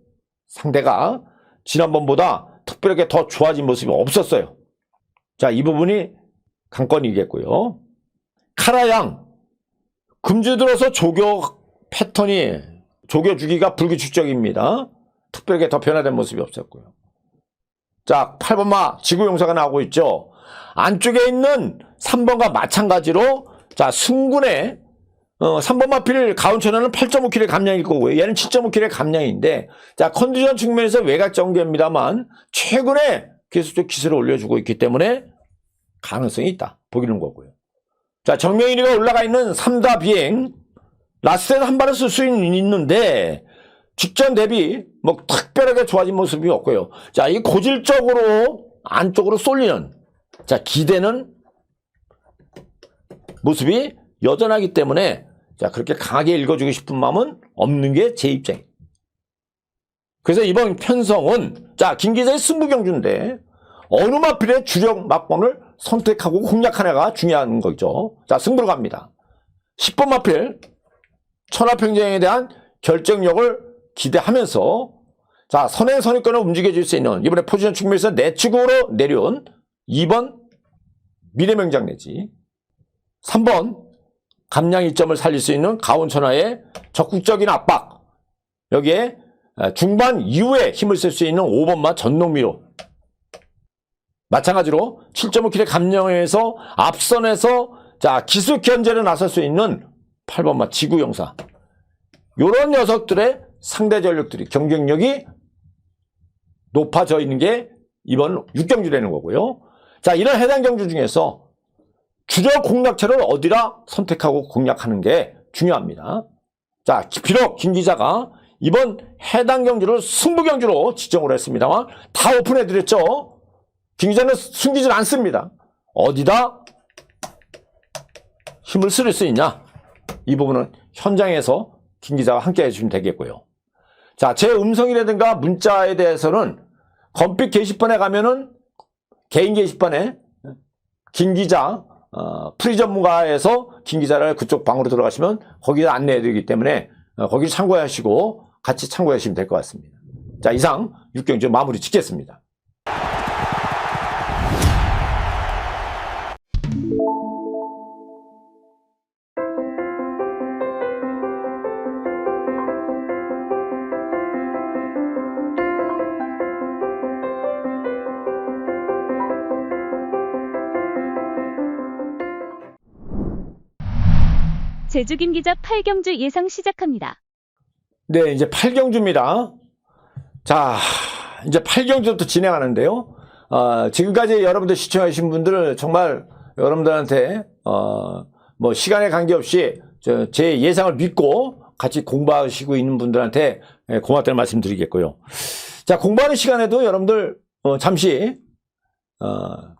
상대가 지난번보다 특별하게 더 좋아진 모습이 없었어요. 자, 이 부분이 관건이겠고요. 카라양, 금주 들어서 조교 패턴이 조교주기가 불규칙적입니다. 특별하게 더 변화된 모습이 없었고요. 자, 8번마 지구용사가 나오고 있죠. 안쪽에 있는 3번과 마찬가지로 자, 승군의 3번 마필 가운천하는 8.5kg의 감량일 거고요. 얘는 7.5kg의 감량인데 자, 컨디션 측면에서 외곽 정교입니다만 최근에 계속적 기세를 올려주고 있기 때문에 가능성이 있다. 보기는 거고요. 자, 정명일이가 올라가 있는 3다 비행 라스트에서 한 발을 쓸 수 있는데 직전 대비 뭐 특별하게 좋아진 모습이 없고요. 자, 이 고질적으로 안쪽으로 쏠리는 자, 기대는 모습이 여전하기 때문에 자, 그렇게 강하게 읽어주고 싶은 마음은 없는 게 제 입장입니다. 그래서 이번 편성은 자, 김 기자의 승부경주인데 어느 마필의 주력 막번을 선택하고 공략하느냐가 중요한 거죠. 자, 승부로 갑니다. 10번 마필 천하평정에 대한 결정력을 기대하면서 자, 선행선의권을 움직여줄 수 있는 이번에 포지션 측면에서 내측으로 내려온 2번 미래명장 내지 3번 감량 이점을 살릴 수 있는 가온천하의 적극적인 압박 여기에 중반 이후에 힘을 쓸 수 있는 5번마 전농미로 마찬가지로 7.5kg 감량에서 앞선에서 자, 기술 견제를 나설 수 있는 8번마 지구용사 이런 녀석들의 상대 전력들이 경쟁력이 높아져 있는 게 이번 6경주라는 거고요. 자, 이런 해당 경주 중에서 주력 공략체를 어디라 선택하고 공략하는 게 중요합니다. 자, 비록 김 기자가 이번 해당 경주를 승부경주로 지정을 했습니다만 다 오픈해드렸죠. 김 기자는 숨기질 않습니다. 어디다 힘을 쓸 수 있냐 이 부분은 현장에서 김 기자가 함께 해주시면 되겠고요. 자, 제 음성이라든가 문자에 대해서는 검빛 게시판에 가면은 개인 게시판에 김 기자 프리 전문가에서 김 기자를 그쪽 방으로 들어가시면 거기에 안내해드리기 때문에 거기를 참고하시고 같이 참고하시면 될 것 같습니다. 자, 이상 6경주 마무리 짓겠습니다. 제주 김 기자 8경주 예상 시작합니다. 네, 이제 8경주입니다. 자, 이제 8경주부터 진행하는데요. 지금까지 여러분들 시청하신 분들 정말 여러분들한테 뭐 시간에 관계없이 제 예상을 믿고 같이 공부하시고 있는 분들한테 고맙다는 말씀 드리겠고요. 자, 공부하는 시간에도 여러분들 잠시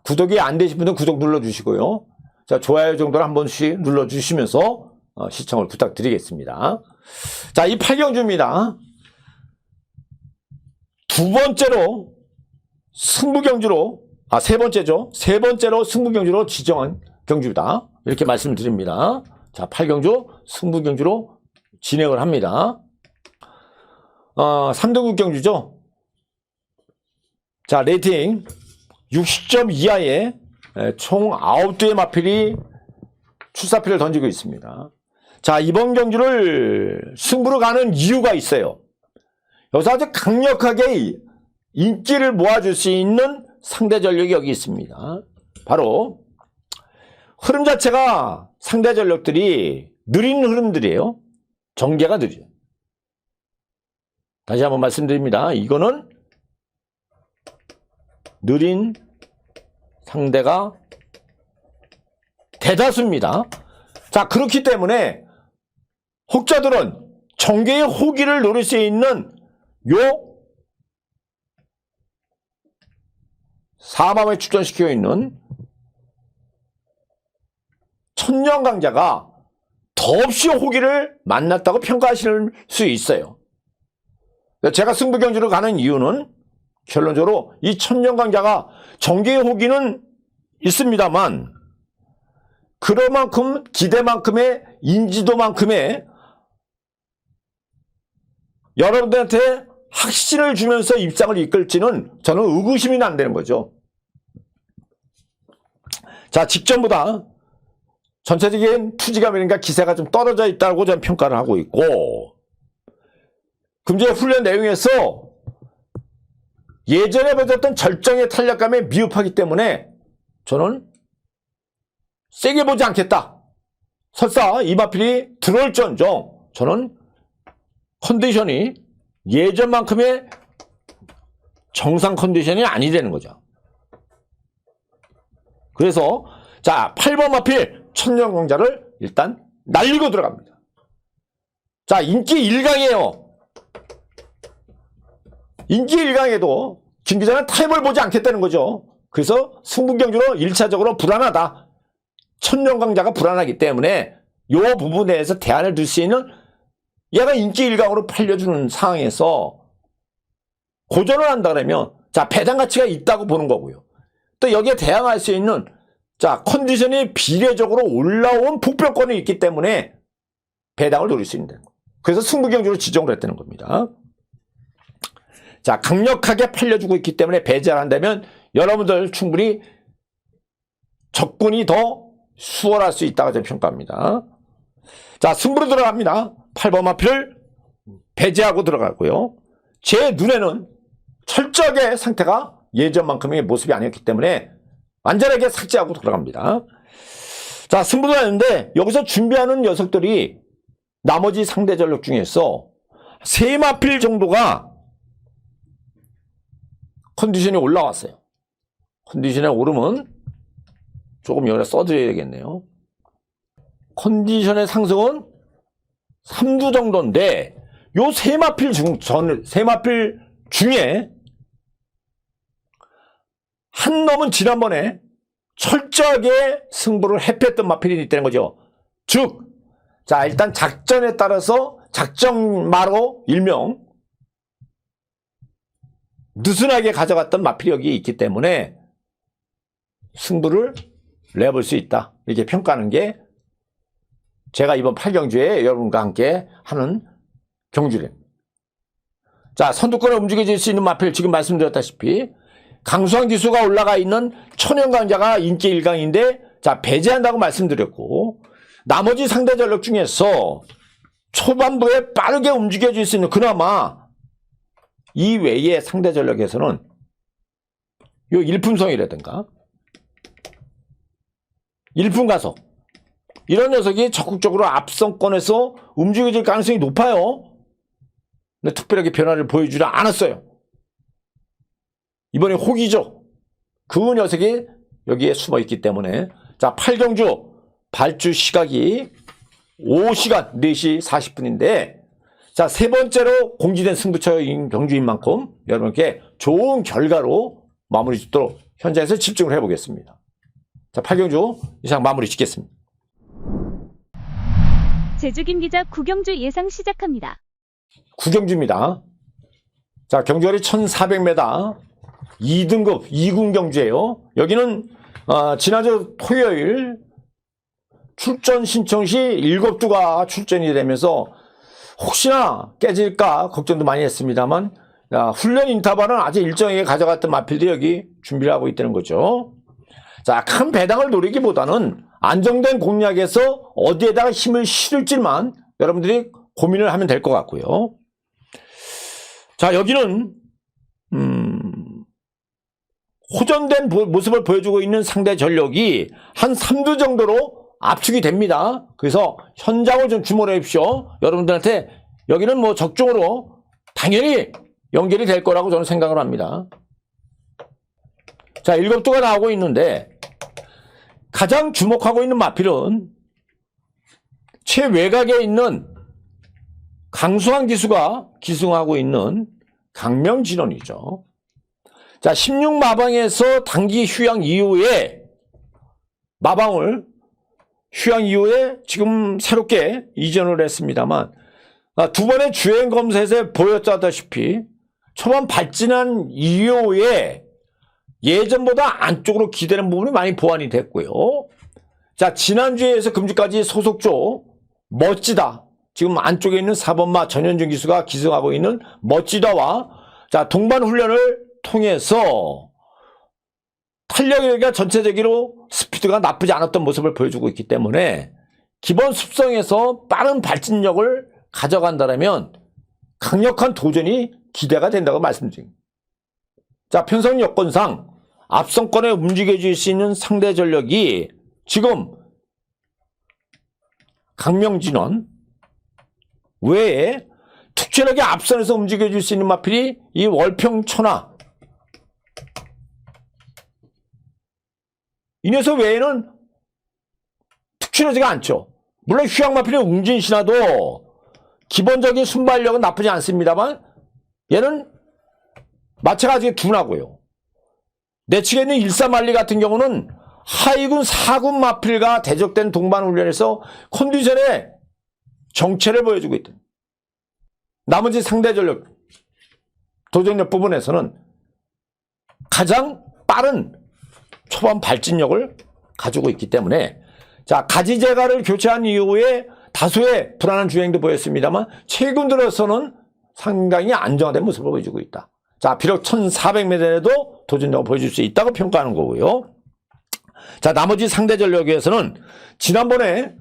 구독이 안 되신 분들은 구독 눌러주시고요. 자, 좋아요 정도를 한 번씩 눌러주시면서 시청을 부탁드리겠습니다. 자, 이 8경주입니다. 두 번째로 승부경주로, 세 번째죠. 세 번째로 승부경주로 지정한 경주다. 이렇게 말씀을 드립니다. 자, 8경주 승부경주로 진행을 합니다. 3등급 경주죠. 자, 레이팅 60점 이하의 총 9대의 마필이 출사필을 던지고 있습니다. 자, 이번 경주를 승부로 가는 이유가 있어요. 여기서 아주 강력하게 인기를 모아줄 수 있는 상대 전력이 여기 있습니다. 바로 흐름 자체가 상대 전력들이 느린 흐름들이에요. 전개가 느려요. 다시 한번 말씀드립니다. 이거는 느린 상대가 대다수입니다. 자, 그렇기 때문에 혹자들은 전개의 호기를 노릴 수 있는 요 사밤에 출전시켜 있는 천년강자가 더없이 호기를 만났다고 평가하실 수 있어요. 제가 승부경주로 가는 이유는 결론적으로 이 천년강자가 전개의 호기는 있습니다만 그만큼 기대만큼의 인지도만큼의 여러분들한테 확신을 주면서 입상을 이끌지는 저는 의구심이 난다는 거죠. 자, 직전보다 전체적인 투지감이니까 기세가 좀 떨어져 있다고 저는 평가를 하고 있고 금주의 훈련 내용에서 예전에 보셨던 절정의 탄력감에 미흡하기 때문에 저는 세게 보지 않겠다. 설사 이 마필이 들어올지언정 저는 컨디션이 예전만큼의 정상 컨디션이 아니라는 거죠. 그래서 자 8번 마필 천년강자를 일단 날리고 들어갑니다. 자 인기 1강이에요. 인기 1강에도 김 기자는 타임을 보지 않겠다는 거죠. 그래서 승부경주로 1차적으로 불안하다. 천년강자가 불안하기 때문에 이 부분에 대해서 대안을 둘 수 있는 얘가 인기 1강으로 팔려주는 상황에서 고전을 한다 그러면 자 배당 가치가 있다고 보는 거고요. 또 여기에 대항할 수 있는 자 컨디션이 비례적으로 올라온 복병권이 있기 때문에 배당을 노릴 수 있는 거예요. 그래서 승부경주로 지정을 했다는 겁니다. 자 강력하게 팔려주고 있기 때문에 배제를 한다면 여러분들 충분히 접근이 더 수월할 수 있다고 저는 평가합니다. 자 승부로 들어갑니다. 8번 마필을 배제하고 들어가고요. 제 눈에는 철저하게 상태가 예전만큼의 모습이 아니었기 때문에 완전하게 삭제하고 들어갑니다. 자 승부도 하는데 여기서 준비하는 녀석들이 나머지 상대 전력 중에서 3마필 정도가 컨디션이 올라왔어요. 컨디션에 오르면 조금 여기다 써드려야겠네요. 컨디션의 상승은 3두 정도인데 요 3마필 중에 한 놈은 지난번에 철저하게 승부를 해피했던 마필이 있다는 거죠. 즉, 자 일단 작전에 따라서 작전마로 일명 느슨하게 가져갔던 마필이 여기 있기 때문에 승부를 내볼 수 있다. 이렇게 평가하는 게 제가 이번 8경주에 여러분과 함께 하는 경주입니다. 자, 선두권을 움직여줄 수 있는 마필 지금 말씀드렸다시피 강수한 기수가 올라가 있는 천연강자가 인기 1강인데 자 배제한다고 말씀드렸고 나머지 상대 전력 중에서 초반부에 빠르게 움직여줄 수 있는 그나마 이 외의 상대 전력에서는 요 일품성이라든가 일품가속 이런 녀석이 적극적으로 앞선권에서 움직여질 가능성이 높아요. 근데 특별하게 변화를 보여주지 않았어요. 이번에 혹이죠. 그 녀석이 여기에 숨어 있기 때문에 자 8경주 발주 시각이 5시간 4시 40분인데 자 세 번째로 공지된 승부처인 경주인 만큼 여러분께 좋은 결과로 마무리 짓도록 현장에서 집중을 해보겠습니다. 자 8경주 이상 마무리 짓겠습니다. 제주 김 기자 구경주 예상 시작합니다. 9경주입니다. 자 경주거리 1400m 2등급 2군 경주예요. 여기는 지난주 토요일 출전 신청 시 7두가 출전이 되면서 혹시나 깨질까 걱정도 많이 했습니다만 훈련 인터벌은 아직 일정하게 가져갔던 마필들이 여기 준비를 하고 있다는 거죠. 자, 큰 배당을 노리기보다는 안정된 공략에서 어디에다가 힘을 실을지만 여러분들이 고민을 하면 될 것 같고요. 자, 여기는 호전된 모습을 보여주고 있는 상대 전력이 한 3두 정도로 압축이 됩니다. 그래서 현장을 좀 주목해 주십시오. 여러분들한테 여기는 뭐 적중으로 당연히 연결이 될 거라고 저는 생각을 합니다. 자, 7두가 나오고 있는데 가장 주목하고 있는 마필은 최외곽에 있는 강수한 기수가 기승하고 있는 강명진원이죠. 자, 16마방에서 단기 휴양 이후에 마방을 휴양 이후에 지금 새롭게 이전을 했습니다만 두 번의 주행 검사에서 보였다시피 초반 발진한 이후에 예전보다 안쪽으로 기대는 부분이 많이 보완이 됐고요. 자, 지난주에서 금주까지 소속조 멋지다. 지금 안쪽에 있는 4번마 전현준 기수가 기승하고 있는 멋지다와 자, 동반 훈련을 통해서 탄력이 전체적으로 스피드가 나쁘지 않았던 모습을 보여주고 있기 때문에 기본 습성에서 빠른 발진력을 가져간다면 강력한 도전이 기대가 된다고 말씀드립니다. 자, 편성 여건상 앞선권에 움직여줄 수 있는 상대 전력이 지금 강명진원 외에 특출나게 앞선에서 움직여줄 수 있는 마필이 이 월평천하. 이 녀석 외에는 특출하지가 않죠. 물론 휴양마필의 웅진신화도 기본적인 순발력은 나쁘지 않습니다만 얘는 마체가 아직 둔하고요. 내측에 있는 일사만리 같은 경우는 하위군 4군 마필과 대적된 동반훈련에서 컨디션에 정체를 보여주고 있다. 나머지 상대 전력, 도전력 부분에서는 가장 빠른 초반 발진력을 가지고 있기 때문에 자, 가지제가를 교체한 이후에 다소의 불안한 주행도 보였습니다만 최근 들어서는 상당히 안정화된 모습을 보여주고 있다. 자, 비록 1400m에도 도전력을 보여줄 수 있다고 평가하는 거고요. 자, 나머지 상대 전력에서는 지난번에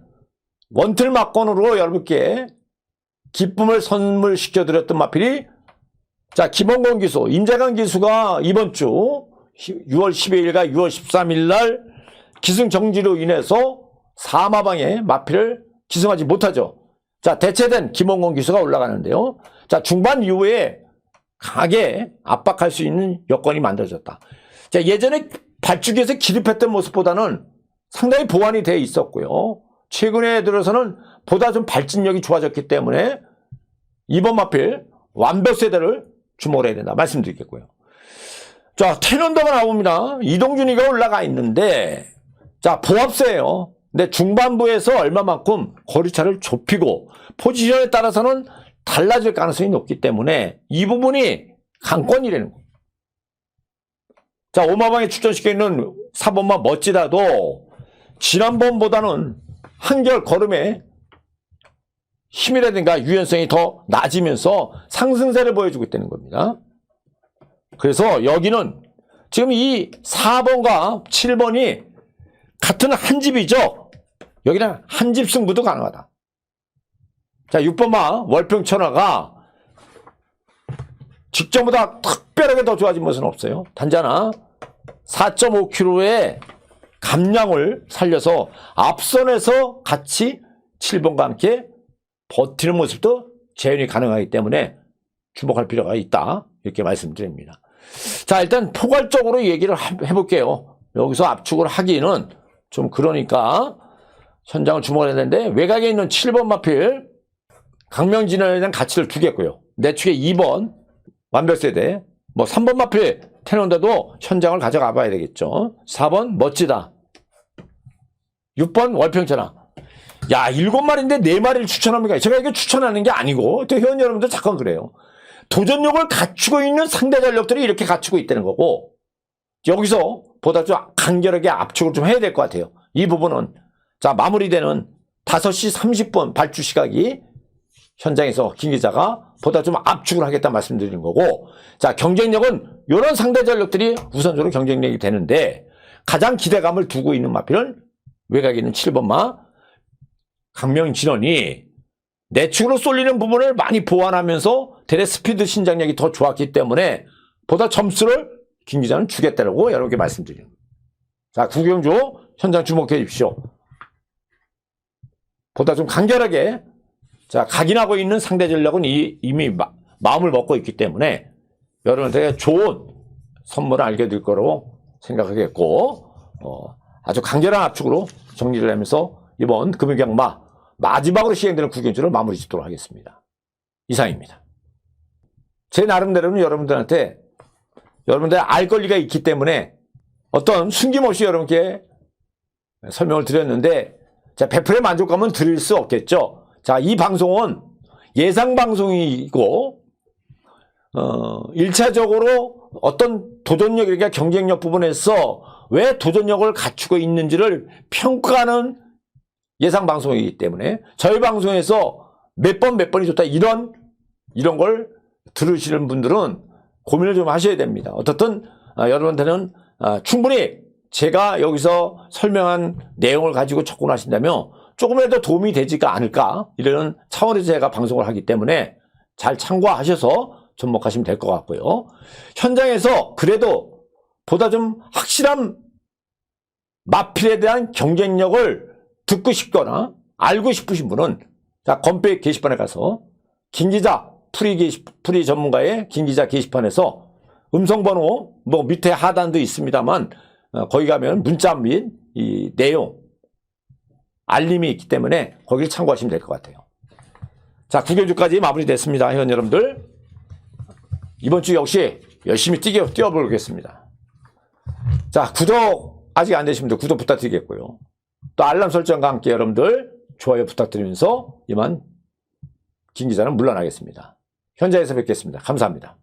원틀 막건으로 여러분께 기쁨을 선물시켜드렸던 마필이 자, 김원건 기수, 임재강 기수가 이번 주 6월 12일과 6월 13일 날 기승 정지로 인해서 사마방에 마필을 기승하지 못하죠. 자, 대체된 김원건 기수가 올라가는데요. 자, 중반 이후에 강하게 압박할 수 있는 여건이 만들어졌다. 자, 예전에 발주기에서 기립했던 모습보다는 상당히 보완이 되어 있었고요. 최근에 들어서는 보다 좀 발진력이 좋아졌기 때문에 이번 마필 완벽 세대를 주목을 해야 된다 말씀드리겠고요. 자, 테넌더가 나옵니다. 이동준이가 올라가 있는데 자, 보합세예요. 근데 중반부에서 얼마만큼 거리차를 좁히고 포지션에 따라서는 달라질 가능성이 높기 때문에 이 부분이 강권이라는 거예요. 자, 오마방에 출전시켜 있는 4번만 멋지다도 지난번보다는 한결 걸음에 힘이라든가 유연성이 더 낮으면서 상승세를 보여주고 있다는 겁니다. 그래서 여기는 지금 이 4번과 7번이 같은 한 집이죠. 여기는 한 집 승부도 가능하다. 자, 6번마 월평천하가 직전보다 특별하게 더 좋아진 것은 없어요. 단자나 4.5km의 감량을 살려서 앞선에서 같이 7번과 함께 버티는 모습도 재현이 가능하기 때문에 주목할 필요가 있다. 이렇게 말씀드립니다. 자, 일단 포괄적으로 얘기를 해볼게요. 여기서 압축을 하기는 좀 그러니까 현장을 주목을 해야 되는데 외곽에 있는 7번 마필 강명진에 대한 가치를 두겠고요. 내축에 2번 완벽세대, 뭐 3번 마필 테논다도 현장을 가져가 봐야 되겠죠. 4번 멋지다. 6번 월평천하. 야, 7마리인데 4마리를 추천합니까? 제가 이거 추천하는 게 아니고 또 회원 여러분들 잠깐 그래요. 도전력을 갖추고 있는 상대 전력들이 이렇게 갖추고 있다는 거고 여기서 보다 좀 간결하게 압축을 좀 해야 될 것 같아요. 이 부분은 자, 마무리되는 5시 30분 발주 시각이 현장에서 김 기자가 보다 좀 압축을 하겠다 말씀드리는 거고 자, 경쟁력은 이런 상대 전력들이 우선적으로 경쟁력이 되는데 가장 기대감을 두고 있는 마필은 외곽에 있는 7번마 강명진원이 내축으로 쏠리는 부분을 많이 보완하면서 대략 스피드 신장력이 더 좋았기 때문에 보다 점수를 김 기자는 주겠다고 여러분께 말씀드립니다. 자, 구경주 현장 주목해 주십시오. 보다 좀 간결하게 자, 각인하고 있는 상대 전력은 이미 마음을 먹고 있기 때문에 여러분들에게 좋은 선물을 알게 될 거로 생각하겠고 아주 간결한 압축으로 정리를 하면서 이번 금요경마 마지막으로 시행되는 구경주를 마무리 짓도록 하겠습니다. 이상입니다. 제 나름대로는 여러분들한테 여러분들의 알 권리가 있기 때문에 어떤 숨김없이 여러분께 설명을 드렸는데 자, 100%의 만족감은 드릴 수 없겠죠. 자, 이 방송은 예상 방송이고 1차적으로 어떤 도전력이나 경쟁력 부분에서 왜 도전력을 갖추고 있는지를 평가하는 예상 방송이기 때문에 저희 방송에서 몇 번이 좋다 이런 걸 들으시는 분들은 고민을 좀 하셔야 됩니다. 어떻든 여러분들은 충분히 제가 여기서 설명한 내용을 가지고 접근하신다면 조금이라도 도움이 되지가 않을까 이런 차원에서 제가 방송을 하기 때문에 잘 참고하셔서 접목하시면 될 것 같고요. 현장에서 그래도 보다 좀 확실한 마필에 대한 경쟁력을 듣고 싶거나 알고 싶으신 분은 자, 건배 게시판에 가서 김기자 프리 전문가의 김기자 게시판에서 음성번호 뭐 밑에 하단도 있습니다만 거기 가면 문자 및 이 내용 알림이 있기 때문에 거기를 참고하시면 될 것 같아요. 자, 9교주까지 마무리됐습니다. 회원 여러분들 이번 주 역시 열심히 뛰어보겠습니다. 자, 구독 아직 안 되신 분들 구독 부탁드리겠고요. 또 알람 설정과 함께 여러분들 좋아요 부탁드리면서 이만 김 기자는 물러나겠습니다. 현장에서 뵙겠습니다. 감사합니다.